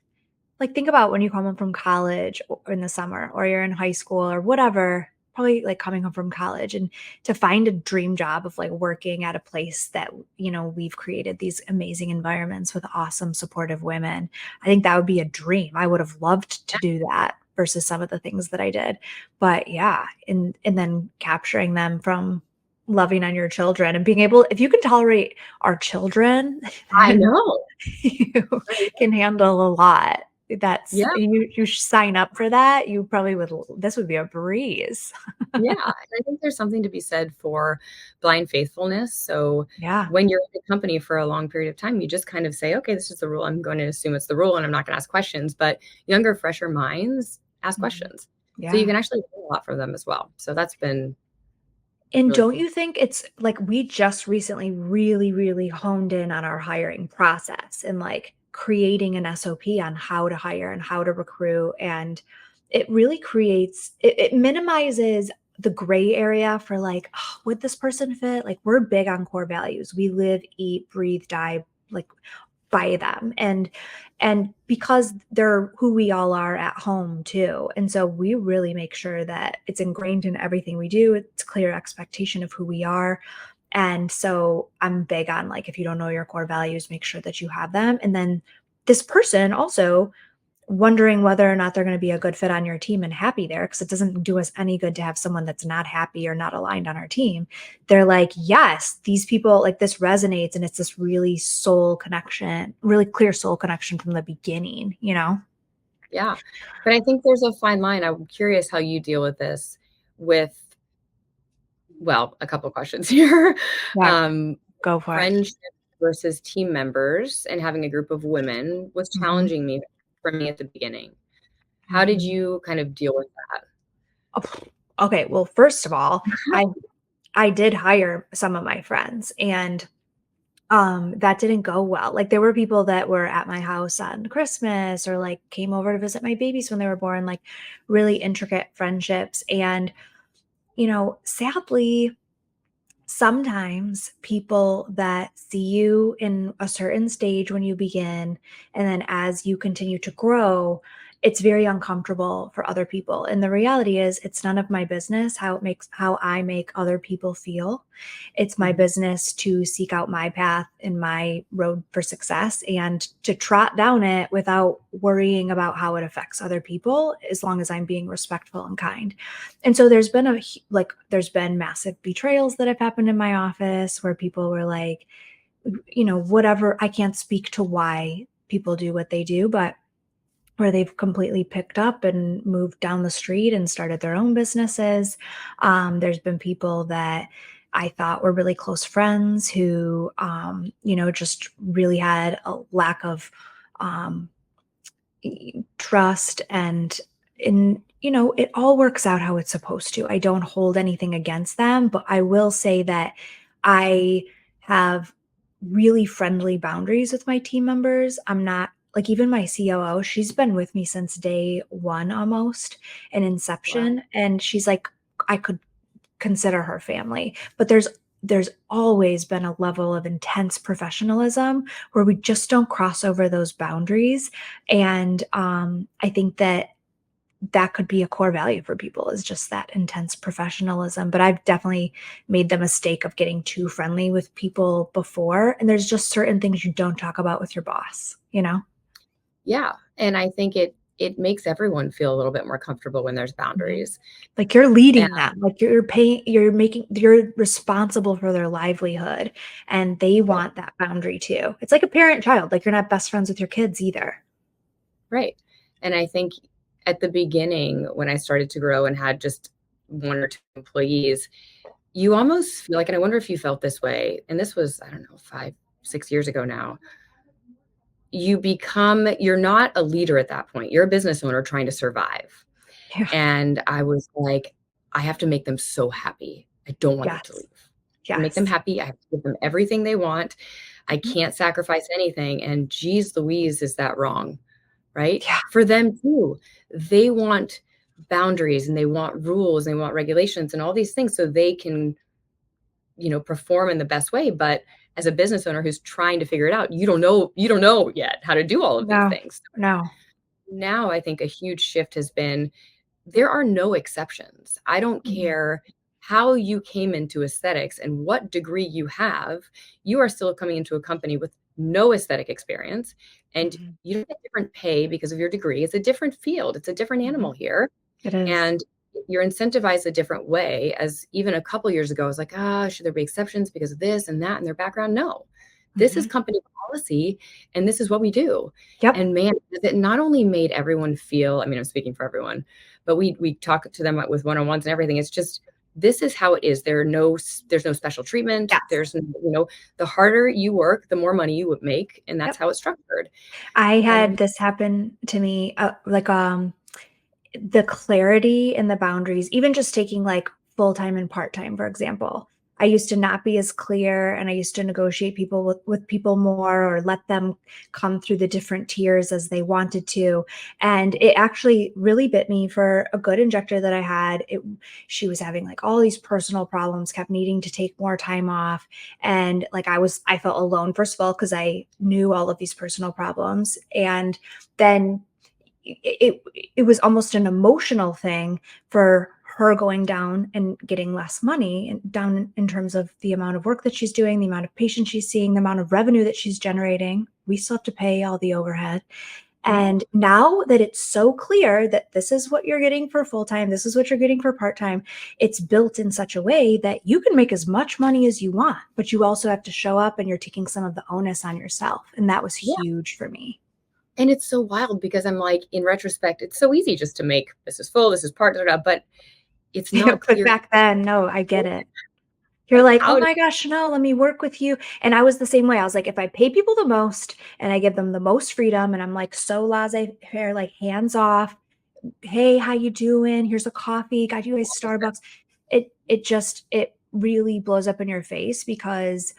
Like, think about when you come home from college in the summer, or you're in high school or whatever, probably like coming home from college, and to find a dream job of like working at a place that, we've created these amazing environments with awesome supportive women. I think that would be a dream. I would have loved to do that versus some of the things that I did. But yeah, and then capturing them from loving on your children and being able, if you can tolerate our children, I then know. you can handle a lot. That's, Yeah, you sign up for that, you probably would, this would be a breeze. yeah. And I think there's something to be said for blind faithfulness. So Yeah. when you're in a company for a long period of time, you just kind of say, okay, this is the rule. I'm going to assume it's the rule and I'm not going to ask questions. But younger, fresher minds ask Mhm. questions. So you Yeah. can actually learn a lot from them as well. So that's been And really don't cool. you think it's like we just recently really, really honed in on our hiring process and like creating an SOP on how to hire and how to recruit. And it really creates, it minimizes the gray area for like, oh, would this person fit? Like, we're big on core values. We live, eat, breathe, die, like by them. And because they're who we all are at home too. And so we really make sure that it's ingrained in everything we do. It's clear expectation of who we are. And so I'm big on like, if you don't know your core values, make sure that you have them. And then this person also wondering whether or not they're going to be a good fit on your team and happy there, because it doesn't do us any good to have someone that's not happy or not aligned on our team. They're like, yes, these people, like, this resonates, and it's this really soul connection, really clear soul connection from the beginning, you know? Yeah. But I think there's a fine line. I'm curious how you deal with this with, well, a couple of questions here. Yeah, Um, go for it. Friendship versus team members and having a group of women was Mhm, challenging me for me at the beginning. How did mhm. you kind of deal with that? Oh, okay, well, first of all, I did hire some of my friends, and that didn't go well. Like, there were people that were at my house on Christmas, or like came over to visit my babies when they were born, like really intricate friendships. And, sadly, sometimes people that see you in a certain stage when you begin, and then as you continue to grow, it's very uncomfortable for other people. And the reality is, it's none of my business how I make other people feel. It's my Mhm. business to seek out my path and my road for success, and to trot down it without worrying about how it affects other people, as long as I'm being respectful and kind. And so there's been massive betrayals that have happened in my office, where people were like, whatever, I can't speak to why people do what they do, but where they've completely picked up and moved down the street and started their own businesses. There's been people that I thought were really close friends who, just really had a lack of um, trust, and it all works out how it's supposed to. I don't hold anything against them, but I will say that I have really friendly boundaries with my team members. I'm not like, even my COO, she's been with me since day 1 almost, in Wow. inception, and she's like, I could consider her family. But there's always been a level of intense professionalism where we just don't cross over those boundaries. And I think that that could be a core value for people, is just that intense professionalism. But I've definitely made the mistake of getting too friendly with people before. And there's just certain things you don't talk about with your boss, you know? Yeah, and I think it makes everyone feel a little bit more comfortable when there's Mhm. boundaries. Like, you're And leading them, like, you're responsible for their livelihood, and they yep, want that boundary too. It's like a parent-child, like, you're not best friends with your kids either. right. And I think at the beginning when I started to grow and had just 1 or 2 employees, you almost feel like, and I wonder if you felt this way, and this was, I don't know, 5, 6 years ago now. You're not a leader at that point. You're a business owner trying to survive. Yeah. And I was like, I have to make them so happy. I don't want them to Yes. leave. To make them Yes. happy, I have to give them everything they want. I Mhm. can't sacrifice anything. And geez Louise, is that wrong? Right? Yeah. For them too. They want boundaries and they want rules and they want regulations and all these things so they can, perform in the best way. But as a business owner who's trying to figure it out, you don't know yet how to do all of these No. things. No. Now I think a huge shift has been there are no exceptions. I don't Mhm. care how you came into aesthetics and what degree you have, you are still coming into a company with no aesthetic experience, and Mhm. you don't get different pay because of your degree. It's a different field, it's a different animal Mhm. here, It is. and you're incentivized a different way. As even a couple years ago, I was like, should there be exceptions because of this and that in their background? No. This is Mhm. company policy, and this is what we do. Yep. And man, it not only made everyone feel, I mean, I'm speaking for everyone, but we talk to them with one-on-ones and everything. It's just this is how it is. There's no special treatment. Yes. The harder you work, the more money you would make, and that's Yep. how it's structured. I had And this happen to me, the clarity and the boundaries, even just taking like full-time and part-time, for example. I used to not be as clear, and I used to negotiate people with people more, or let them come through the different tiers as they wanted to. And it actually really bit me. For a good injector that I had, she was having like all these personal problems, kept needing to take more time off. And like, I felt alone, first of all, because I knew all of these personal problems. And then it it was almost an emotional thing for her going down and getting less money, and down in terms of the amount of work that she's doing, the amount of patients she's seeing, the amount of revenue that she's generating. We still have to pay all the overhead. And now that it's so clear that this is what you're getting for full-time, this is what you're getting for part-time, it's built in such a way that you can make as much money as you want, but you also have to show up and you're taking some of the onus on yourself. And that was Yeah. huge for me. And it's so wild because I'm like, in retrospect, it's so easy just to make this is full, this is part, but it's not But clear back then, no, I get it. You're like, oh how to. my gosh, no, let me work with you. And I was the same way. I was like, if I pay people the most and I give them the most freedom and I'm like so laissez-faire, like hands off, hey, how you doing? Here's a coffee. Got you guys Starbucks. It really blows up in your face because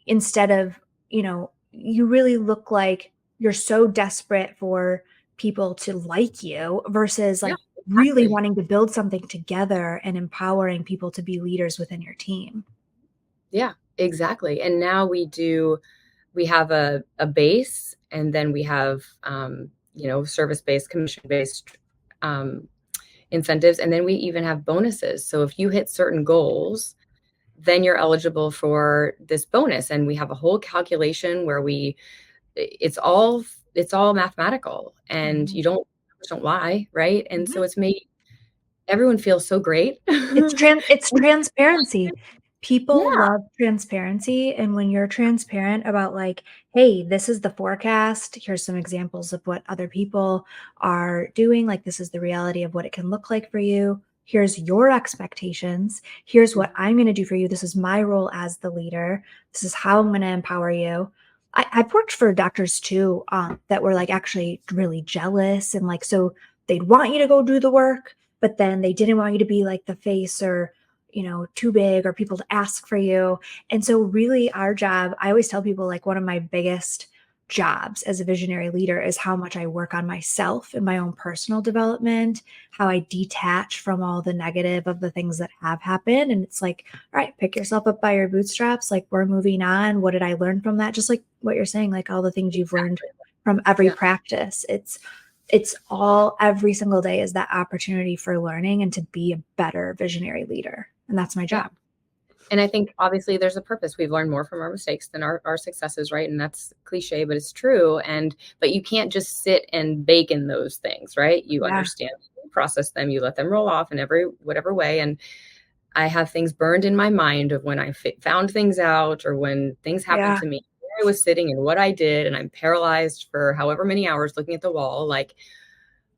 instead of, you really look like you're so desperate for people to like you versus Yeah, like really exactly. wanting to build something together and empowering people to be leaders within your team. Yeah, exactly. And now we have a base, and then we have, service-based, commission-based, um, incentives, and then we even have bonuses. So if you hit certain goals, then you're eligible for this bonus. And we have a whole calculation where it's all mathematical, and Mhm. you don't lie, right? And Mhm. so it's made everyone feel so great. It's transparency. People Yeah. love transparency, and when you're transparent about like, "Hey, this is the forecast. Here's some examples of what other people are doing. Like, this is the reality of what it can look like for you. Here's your expectations. Here's what I'm gonna do for you. This is my role as the leader. This is how I'm gonna empower you." I've worked for doctors too, that were like actually really jealous and like so they'd want you to go do the work, but then they didn't want you to be like the face or too big or people to ask for you. And so really our job, I always tell people like one of my biggest jobs as a visionary leader is how much I work on myself and my own personal development, how I detach from all the negative of the things that have happened. And it's like, all right, pick yourself up by your bootstraps. Like we're moving on. What did I learn from that? Just like what you're saying, like all the things you've learned from every Yeah. practice. It's all every single day is that opportunity for learning and to be a better visionary leader. And that's my Yeah. job. And I think obviously there's a purpose. We've learned more from our mistakes than our successes, right? And that's cliche, but it's true. But you can't just sit and bake in those things, right? You Yeah. understand, you process them, you let them roll off in whatever way. And I have things burned in my mind of when I found things out or when things happened Yeah. to me, where I was sitting and what I did. And I'm paralyzed for however many hours looking at the wall, like,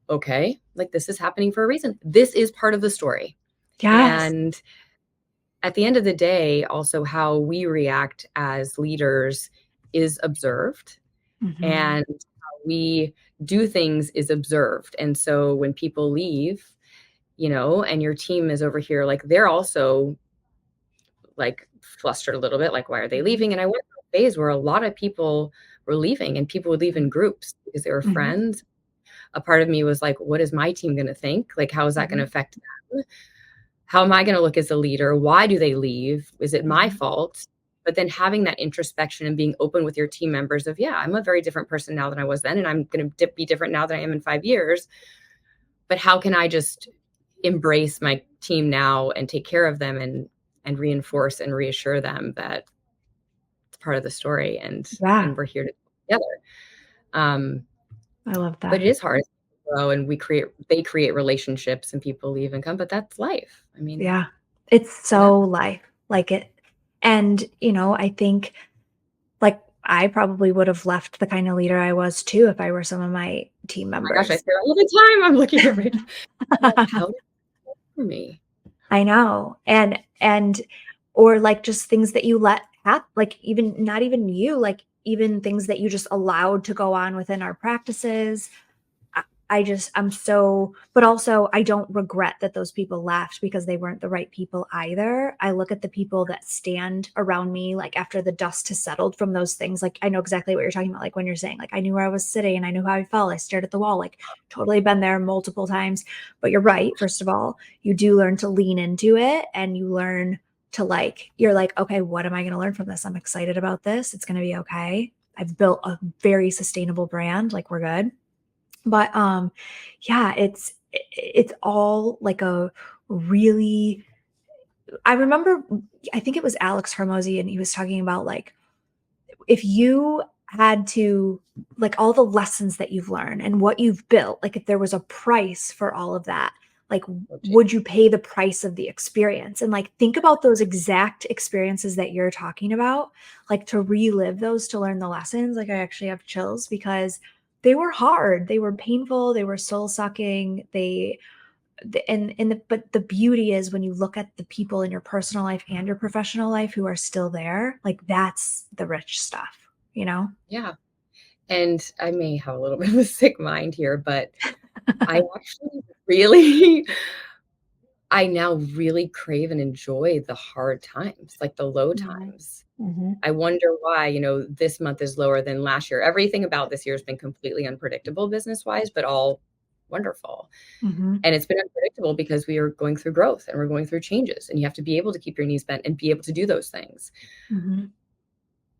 okay, like this is happening for a reason. This is part of the story. Yes. And at the end of the day, also how we react as leaders is observed, Mhm. and how we do things is observed. And so when people leave, and your team is over here, like they're also like flustered a little bit, like, why are they Mhm. leaving? And I went through a phase where a lot of people were leaving and people would leave in groups because they were Mhm. friends. A part of me was like, what is my team going to think? Like, how is that going to Mhm. affect them? How am I going to look as a leader? Why do they leave? Is it my Mhm. fault? But then having that introspection and being open with your team members of, yeah, I'm a very different person now than I was then, and I'm going to be different now than I am in 5 years. But how can I just embrace my team now and take care of them and reinforce and reassure them that it's part of the story, Yeah. and we're here together. Um, I love but that. it is hard to grow, and they create relationships and people leave and come, but that's life. I mean, Yeah. It's yeah. so life. Like it and, I think like I probably would have left the kind of leader I was too if I were some of my team Oh my gosh, I members. say that all the time. I'm looking at Rachel. I'm like, how did it work for me? I know. And or like just things that you let like even not even you, like even things that you just allowed to go on within our practices. I'm so but also I don't regret that those people left because they weren't the right people either. I look at the people that stand around me like after the dust has settled from those things. Like I know exactly what you're talking about. Like when you're saying like I knew where I was sitting and I knew how I felt. I stared at the wall, like totally been there multiple times. But you're right. First of all, you do learn to lean into it and you learn to like you're like, okay, what am I going to learn from this? I'm excited about this. It's going to be okay. I've built a very sustainable brand. Like we're good. But, yeah, it's all like a really I remember I think it was Alex Hormozy, and he was talking about, like, if you had to, like, all the lessons that you've learned and what you've built, like if there was a price for all of that, like Oh, gee. would you pay the price of the experience? And like think about those exact experiences that you're talking about, like to relive those, to learn the lessons. Like I actually have chills because they were hard, they were painful, they were soul sucking, but the beauty is when you look at the people in your personal life and your professional life who are still there, like that's the rich stuff, you know? Yeah. And I may have a little bit of a sick mind here, but I actually really I now really crave and enjoy the hard times, like the low Mhm. times. Mhm. I wonder why, this month is lower than last year. Everything about this year has been completely unpredictable business-wise, but all wonderful. Mhm. And it's been unpredictable because we are going through growth and we're going through changes, and you have to be able to keep your knees bent and be able to do those things. Mhm.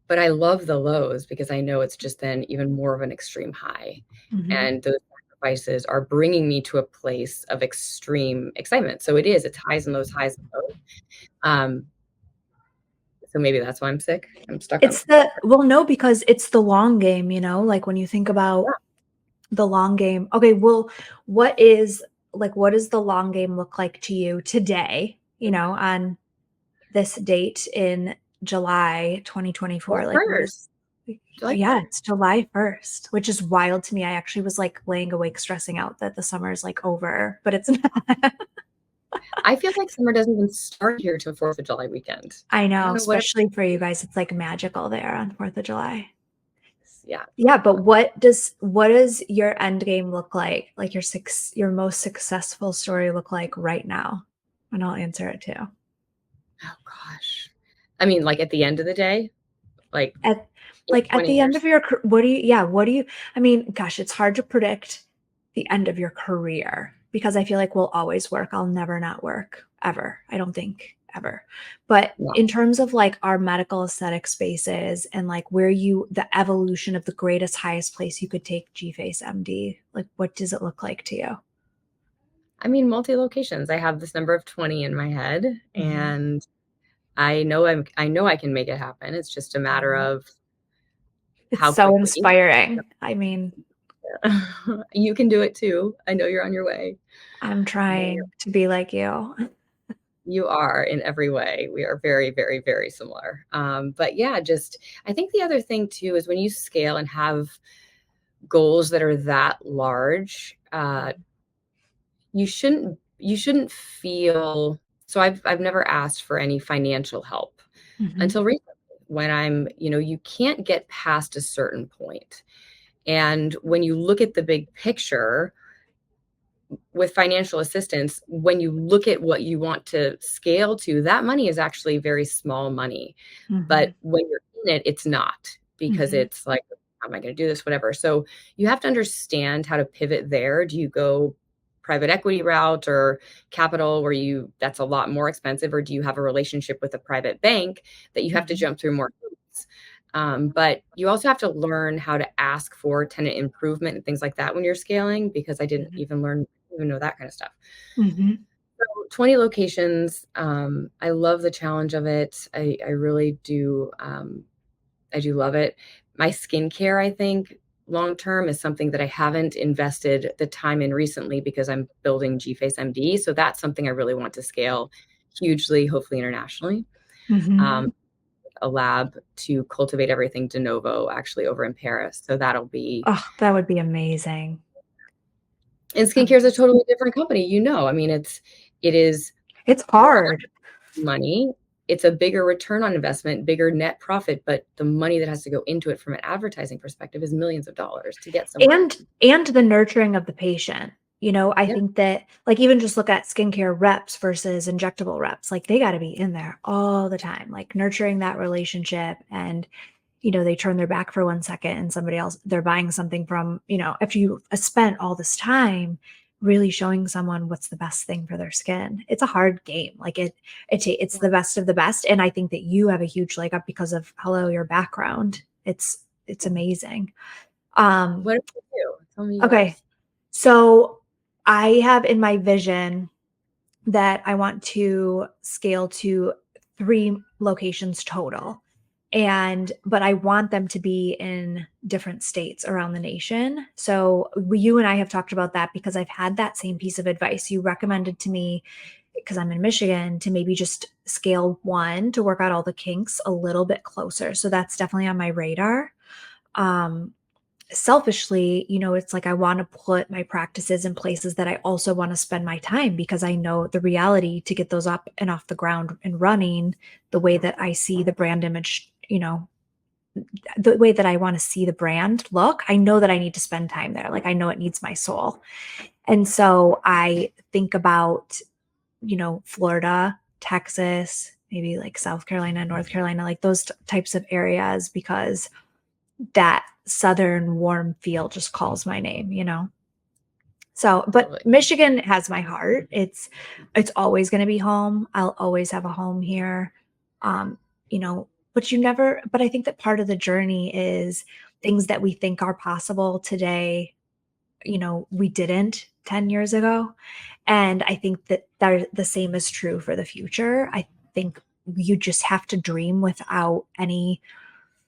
But I love the lows because I know it's just then even more of an extreme high. Mhm. And those sacrifices are bringing me to a place of extreme excitement. So it's highs and lows, highs and lows. Um, so maybe that's why I'm sick. I'm stuck on It's the well, no, because it's the long game, you know, like when you think about yeah, the long game. Okay, well, what is what does the long game look like to you today, on this date in July July 2024? Like what is 1st. July Yeah, 1st. it's July 1st, which is wild to me. I actually was like laying awake stressing out that the summer is like over, but it's not. I feel like summer doesn't even start here till 4th of July weekend. I I know, don't know what it especially for you guys, it's like magical there on 4th of July. is. Yeah. Yeah, but what does your end game look like? Like your most successful story look like right now? And I'll answer it too. Oh gosh. I mean, like at the end of the day, like At in at 20 the end years. of your what do you yeah, what do you I mean, gosh, it's hard to predict the end of your career because I feel like we'll always work. I'll never not work ever. I don't think ever. But No. in terms of like our medical aesthetic spaces and like the evolution of the greatest, highest place you could take GFace MD, like what does it look like to you? I mean, multi-locations. I have this number of 20 in my head, Mhm. and I know I can make it happen. It's just a matter Mhm. of It's how so quickly. inspiring. I mean, You can do it too. I know you're on your way. I'm I know trying to be like you. you are in every way. We are very, very, very similar. But yeah, just I think the other thing too is when you scale and have goals that are that large, you shouldn't feel so I've never asked for any financial help Mhm. until recently when you can't get past a certain point. And when you look at the big picture with financial assistance, when you look at what you want to scale to, that money is actually very small money. But Mhm. when you're in it, it's not because Mhm. it's like, how am I going to do this? Whatever. So you have to understand how to pivot there. Do you go private equity route or capital where that's a lot more expensive, or do you have a relationship with a private bank that you have to Mhm. jump through more hoops? But you also have to learn how to ask for tenant improvement and things like that when you're scaling, because I didn't Mhm. even know that kind of stuff. Mhm. 20 locations. I love the challenge of it. I really do. I do love it. My skincare, I think, long term is something that I haven't invested the time in recently because I'm building GFace MD. So that's something I really want to scale hugely, hopefully internationally. Mhm. Um, a lab to cultivate everything de novo, actually over in Paris. So that'll be. Oh, that would be amazing. And skincare is a Amazing. totally different company. I mean, it is It's more hard. money. It's a bigger return on investment, bigger net profit, but the money that has to go into it from an advertising perspective is millions of dollars to get someone. And the nurturing of the patient. I Yeah. think that, like, even just look at skincare reps versus injectable reps, like, they gotta be in there all the time, like, nurturing that relationship and, they turn their back for 1 second and somebody else they're buying something from, after you spent all this time really showing someone what's the best thing for their skin. It's a hard game. Like, it's Yeah. the best of the best, and I think that you have a huge leg up because of, hello, your background. It's amazing. Um, What about you? Tell me okay. yours. So I have in my vision that I want to scale to 3 locations total. But I want them to be in different states around the nation. So you and I have talked about that because I've had that same piece of advice. You recommended to me, because I'm in Michigan, to maybe just scale one to work out all the kinks a little bit closer. So that's definitely on my radar. Um, Selfishly, it's like I want to put my practices in places that I also want to spend my time, because I know the reality to get those up and off the ground and running the way that I see the brand image, the way that I want to see the brand look. I know that I need to spend time there. Like I know it needs my soul. And so I think about, Florida, Texas, maybe like South Carolina, North Carolina, like those types of areas, because that southern warm feel just calls my name. So, but Totally. Michigan has my heart. It's always going to be home. I'll always have a home here. Um, but I think that part of the journey is things that we think are possible today, we didn't 10 years ago. And I think that the same is true for the future. I think you just have to dream without any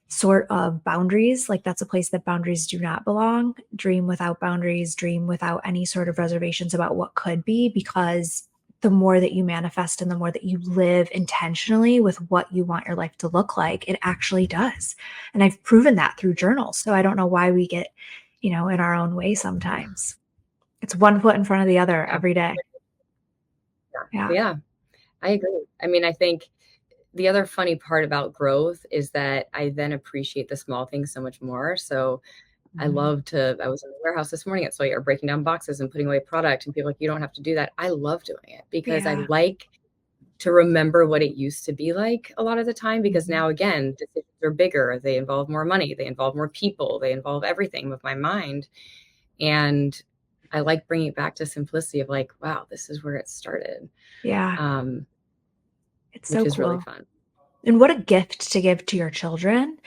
sort of boundaries. Like that's a place that boundaries do not belong. Dream without boundaries, dream without any sort of reservations about what could be, because the more that you manifest and the more that you live intentionally with what you want your life to look like, it actually does. And I've proven that through journals. So I don't know why we get, in our own way sometimes. It's one foot in front of the other Yeah. every day. Yeah. Yeah, I agree. I mean, I think the other funny part about growth is that I then appreciate the small things so much more. So I Mhm. I was in the warehouse this morning at Sawyer breaking down boxes and putting away product, and people are like, you don't have to do that. I love doing it because I Yeah. like to remember what it used to be like a lot of the time, because Mhm. now again, decisions are bigger. They involve more money. They involve more people. They involve everything with my mind. And I like bringing it back to simplicity of like, wow, this is where it started. Yeah. Um, It's which so is really cool. fun. And what a gift to give to your children.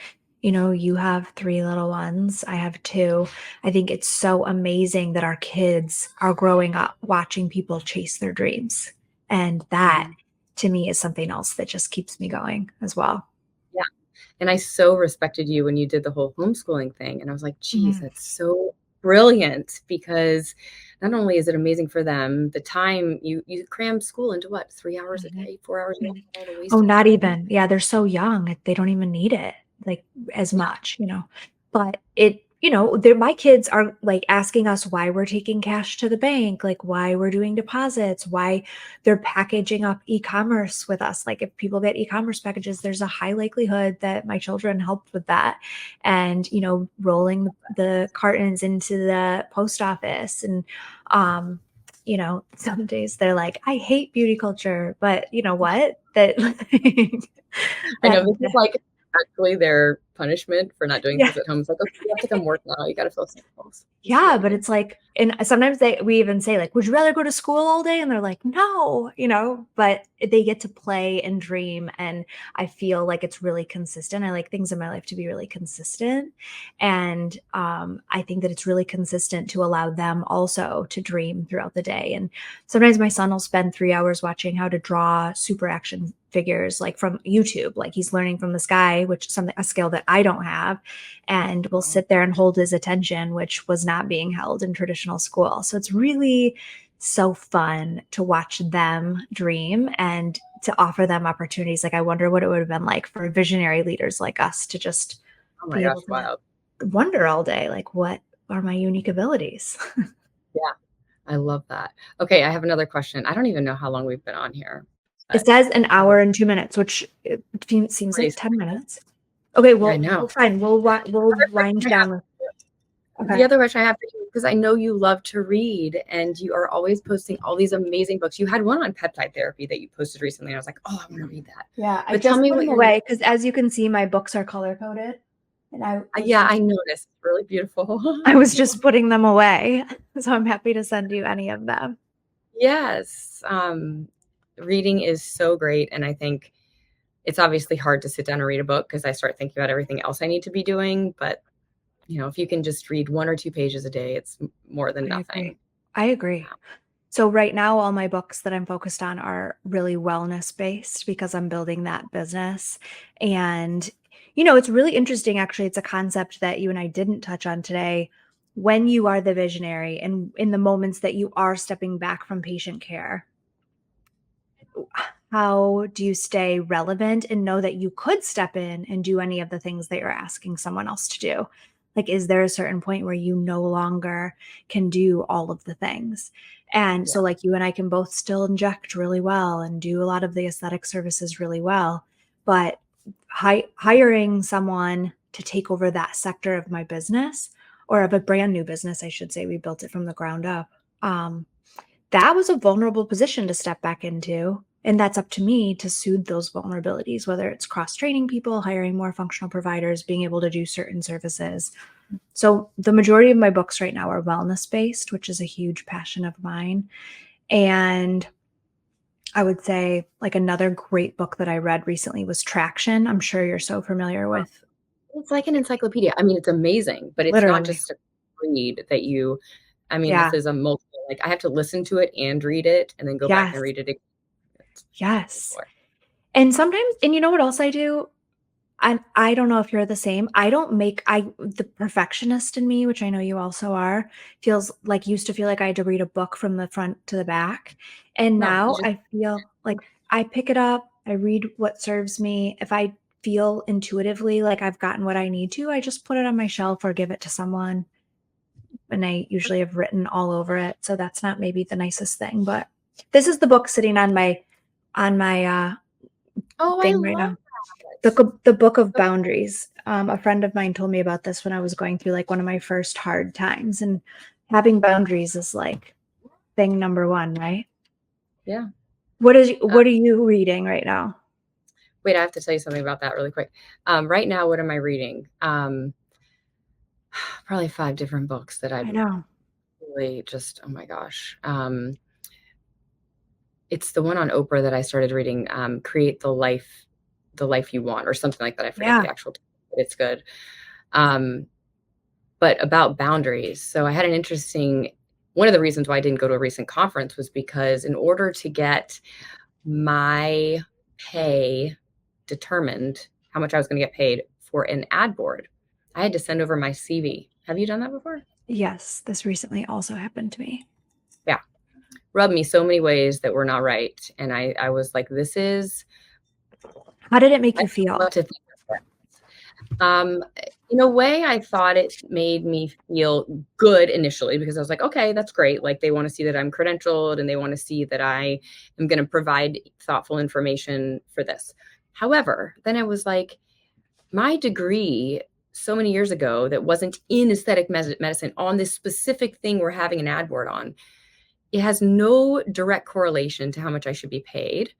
You have 3 little ones. I have 2. I think it's so amazing that our kids are growing up watching people chase their dreams. And that Mhm. to me is something else that just keeps me going as well. Yeah. And I so respected you when you did the whole homeschooling thing. And I was like, geez, Mhm. that's so brilliant, because not only is it amazing for them, the time you cram school into what, 3 hours a Mhm. day, 4 hours a day, Mhm. all the Oh, wasted not time. even. Yeah, they're so young. They don't even need it like as Yeah. much. But they're my kids are like asking us why we're taking cash to the bank, like why we're doing deposits, why they're packaging up e-commerce with us. Like if people get e-commerce packages, there's a high likelihood that my children helped with that. And, rolling the cartons into the post office. And some days they're like, I hate beauty culture, but you know what? That I that know this is like actually their punishment for not doing yeah. things at home. It's like, okay, you have to come work now. You got to fill samples. This is Yeah, what you but do. it's like, and sometimes we even say like, would you rather go to school all day? And they're like, no, but they get to play and dream. And I feel like it's really consistent. I like things in my life to be really consistent. And I think that it's really consistent to allow them also to dream throughout the day. And sometimes my son will spend 3 hours watching how to draw super action figures like from YouTube, like he's learning from the sky, which is something, a skill that I don't have, and will sit there and hold his attention, which was not being held in traditional school. So it's really so fun to watch them dream and to offer them opportunities. Like, I wonder what it would have been like for visionary leaders like us to just Oh my be gosh, able to wild. wonder all day, like, what are my unique abilities? Yeah, I love that. Okay, I have another question. I don't even know how long we've been on here, It but says an hour and 2 minutes, which it seems like crazy. 10 minutes. Okay, Yeah, I well, know. fine. We'll Other question wind I have down. The Okay. other question I have for you, because I know you love to read and you are always posting all these amazing books. You had one on peptide therapy that you posted recently. And I was like, oh, I want to read that. Yeah, I But tell just me put what them you're, away because, as you can see, my books are color coded, and I was yeah, I just noticed. It's really beautiful. I was just putting them away. So I'm happy to send you any of them. Yes. Reading is so great. And I think it's obviously hard to sit down and read a book because I start thinking about everything else I need to be doing. But, if you can just read 1 or 2 pages a day, it's more than I agree. nothing. I agree. So right now, all my books that I'm focused on are really wellness based because I'm building that business. And, It's really interesting, actually. It's a concept that you and I didn't touch on today. When you are the visionary and in the moments that you are stepping back from patient care, how do you stay relevant and know that you could step in and do any of the things that you're asking someone else to do? Like, is there a certain point where you no longer can do all of the things? And Yeah. so, like, you and I can both still inject really well and do a lot of the aesthetic services really well, but hiring someone to take over that sector of my business, or of a brand new business, I should say, we built it from the ground up. Um, that was a vulnerable position to step back into. And that's up to me to soothe those vulnerabilities, whether it's cross training people, hiring more functional providers, being able to do certain services. So, the majority of my books right now are wellness based, which is a huge passion of mine. And I would say, like, another great book that I read recently was Traction. I'm sure you're so familiar with. It's like an encyclopedia. I mean, it's amazing, but it's not Literally. just a read that you I mean, this Yeah. is a multiple like, I have to listen to it and read it and then go back and Yes. read it again. It's Yes. boy. And sometimes, and you know what else I do? I don't know if you're the same. I don't make I the perfectionist in me, which I know you also are, feels like used to feel like I had to read a book from the front to the back. And No, you now just I feel like I pick it up, I read what serves me. If I feel intuitively like I've gotten what I need to, I just put it on my shelf or give it to someone. And I usually have written all over it. So that's not maybe the nicest thing, but this is the book sitting on my Oh, I thing right love now. it. The Book of Boundaries. A friend of mine told me about this when I was going through, like, one of my first hard times, and having boundaries is, like, thing number 1, right? Yeah. What are you reading right now? Wait, I have to tell you something about that really quick. Right now, what am I reading? Probably 5 different books that I I'd know. really just oh my gosh. It's the one on Oprah that I started reading, Create the Life You Want, or something like that. I forget Yeah. the actual title, but it's good. Um, but about boundaries. So I had an interesting one of the reasons why I didn't go to a recent conference was because in order to get my pay determined, how much I was going to get paid for an ad board, I had to send over my CV. Have you done that before? Yes, this recently also happened to me. Yeah. Rubbed me so many ways that were not right. And I was like, this is, How did it make I you don't know feel? what to think of it. In a way, I thought it made me feel good initially because I was like, okay, that's great. Like they want to see that I'm credentialed and they want to see that I am going to provide thoughtful information for this. However, then I was like, my degree so many years ago that wasn't in aesthetic medicine on this specific thing we're having an ad board on, it has no direct correlation to how much I should be paid.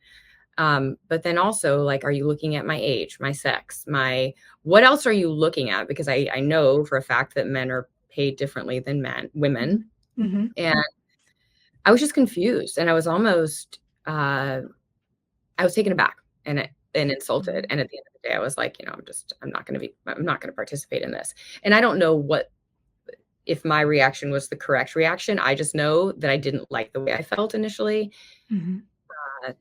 But then also, like, are you looking at my age, my sex, my what else are you looking at? Because I know for a fact that men are paid differently than women. Mhm. Mhm. And I was just confused and I was almost I was taken aback and insulted. Mhm. And at the end of the day, I was like, I'm not gonna participate in this. And I don't know what if my reaction was the correct reaction. I just know that I didn't like the way I felt initially. Mhm. Uh,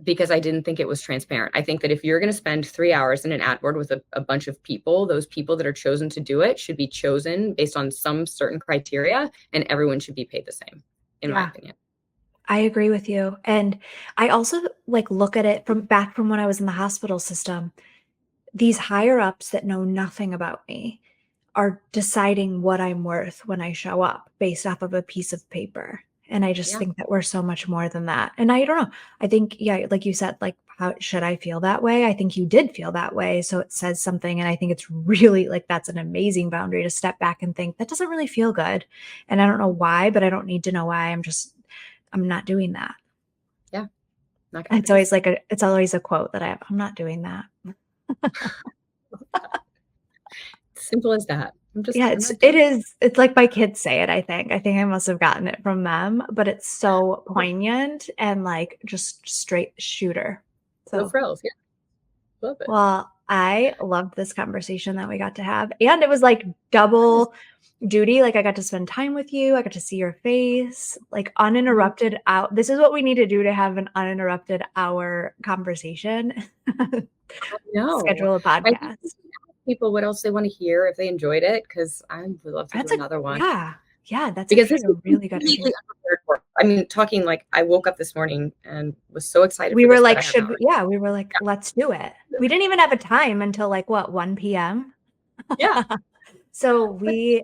because I didn't think it was transparent. I think that if you're going to spend 3 hours in an ad board with a bunch of people, those people that are chosen to do it should be chosen based on some certain criteria, and everyone should be paid the same, in my Yeah. opinion. I agree with you. And I also, like, look at it from when I was in the hospital system. These higher ups that know nothing about me are deciding what I'm worth when I show up based off of a piece of paper. And I just Yeah, think that we're so much more than that. And I don't know. I think, yeah, like you said, like, how should I feel that way? I think you did feel that way. So it says something. And I think it's really, like, that's an amazing boundary to step back and think that doesn't really feel good. And I don't know why, but I don't need to know why. I'm not doing that. yeah, not going to It's always a quote that I have. I'm not doing that. participate. Simple as that. Yeah, I'm not it doing is it's like my kids say it, I think. I think I must have gotten it from them, but it's so it. poignant and, like, just straight shooter. No So, frills. Yeah, love it. well, I loved this conversation that we got to have, and it was, like, double duty, like, I got to spend time with you, I got to see your face, like, Mhm. uninterrupted out this is what we need to do to have an uninterrupted hour conversation. No, schedule a I think we podcast. can ask people what else they want to hear if they enjoyed it, because I would love to do That's a another one. yeah. Yeah, that's Because actually this a was really good completely idea. unprepared for. I mean, talking like I woke up this morning and was so excited We for were this, but like, I have not "Should we" already. yeah, we were like, "Let's do it." We didn't even have a time until, like, what, 1 PM? Yeah, So but good.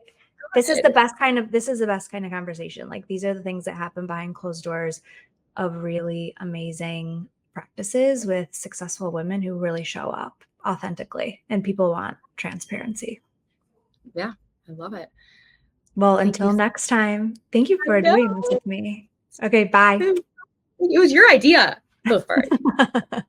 this is the best kind of conversation. Like, these are the things that happen behind closed doors of really amazing practices with successful women who really show up authentically, and people want transparency. Yeah, I love it. Well, Thank you. until next time, thank you I for doing this know. with me. Okay, bye. It was your idea. Both of our ideas.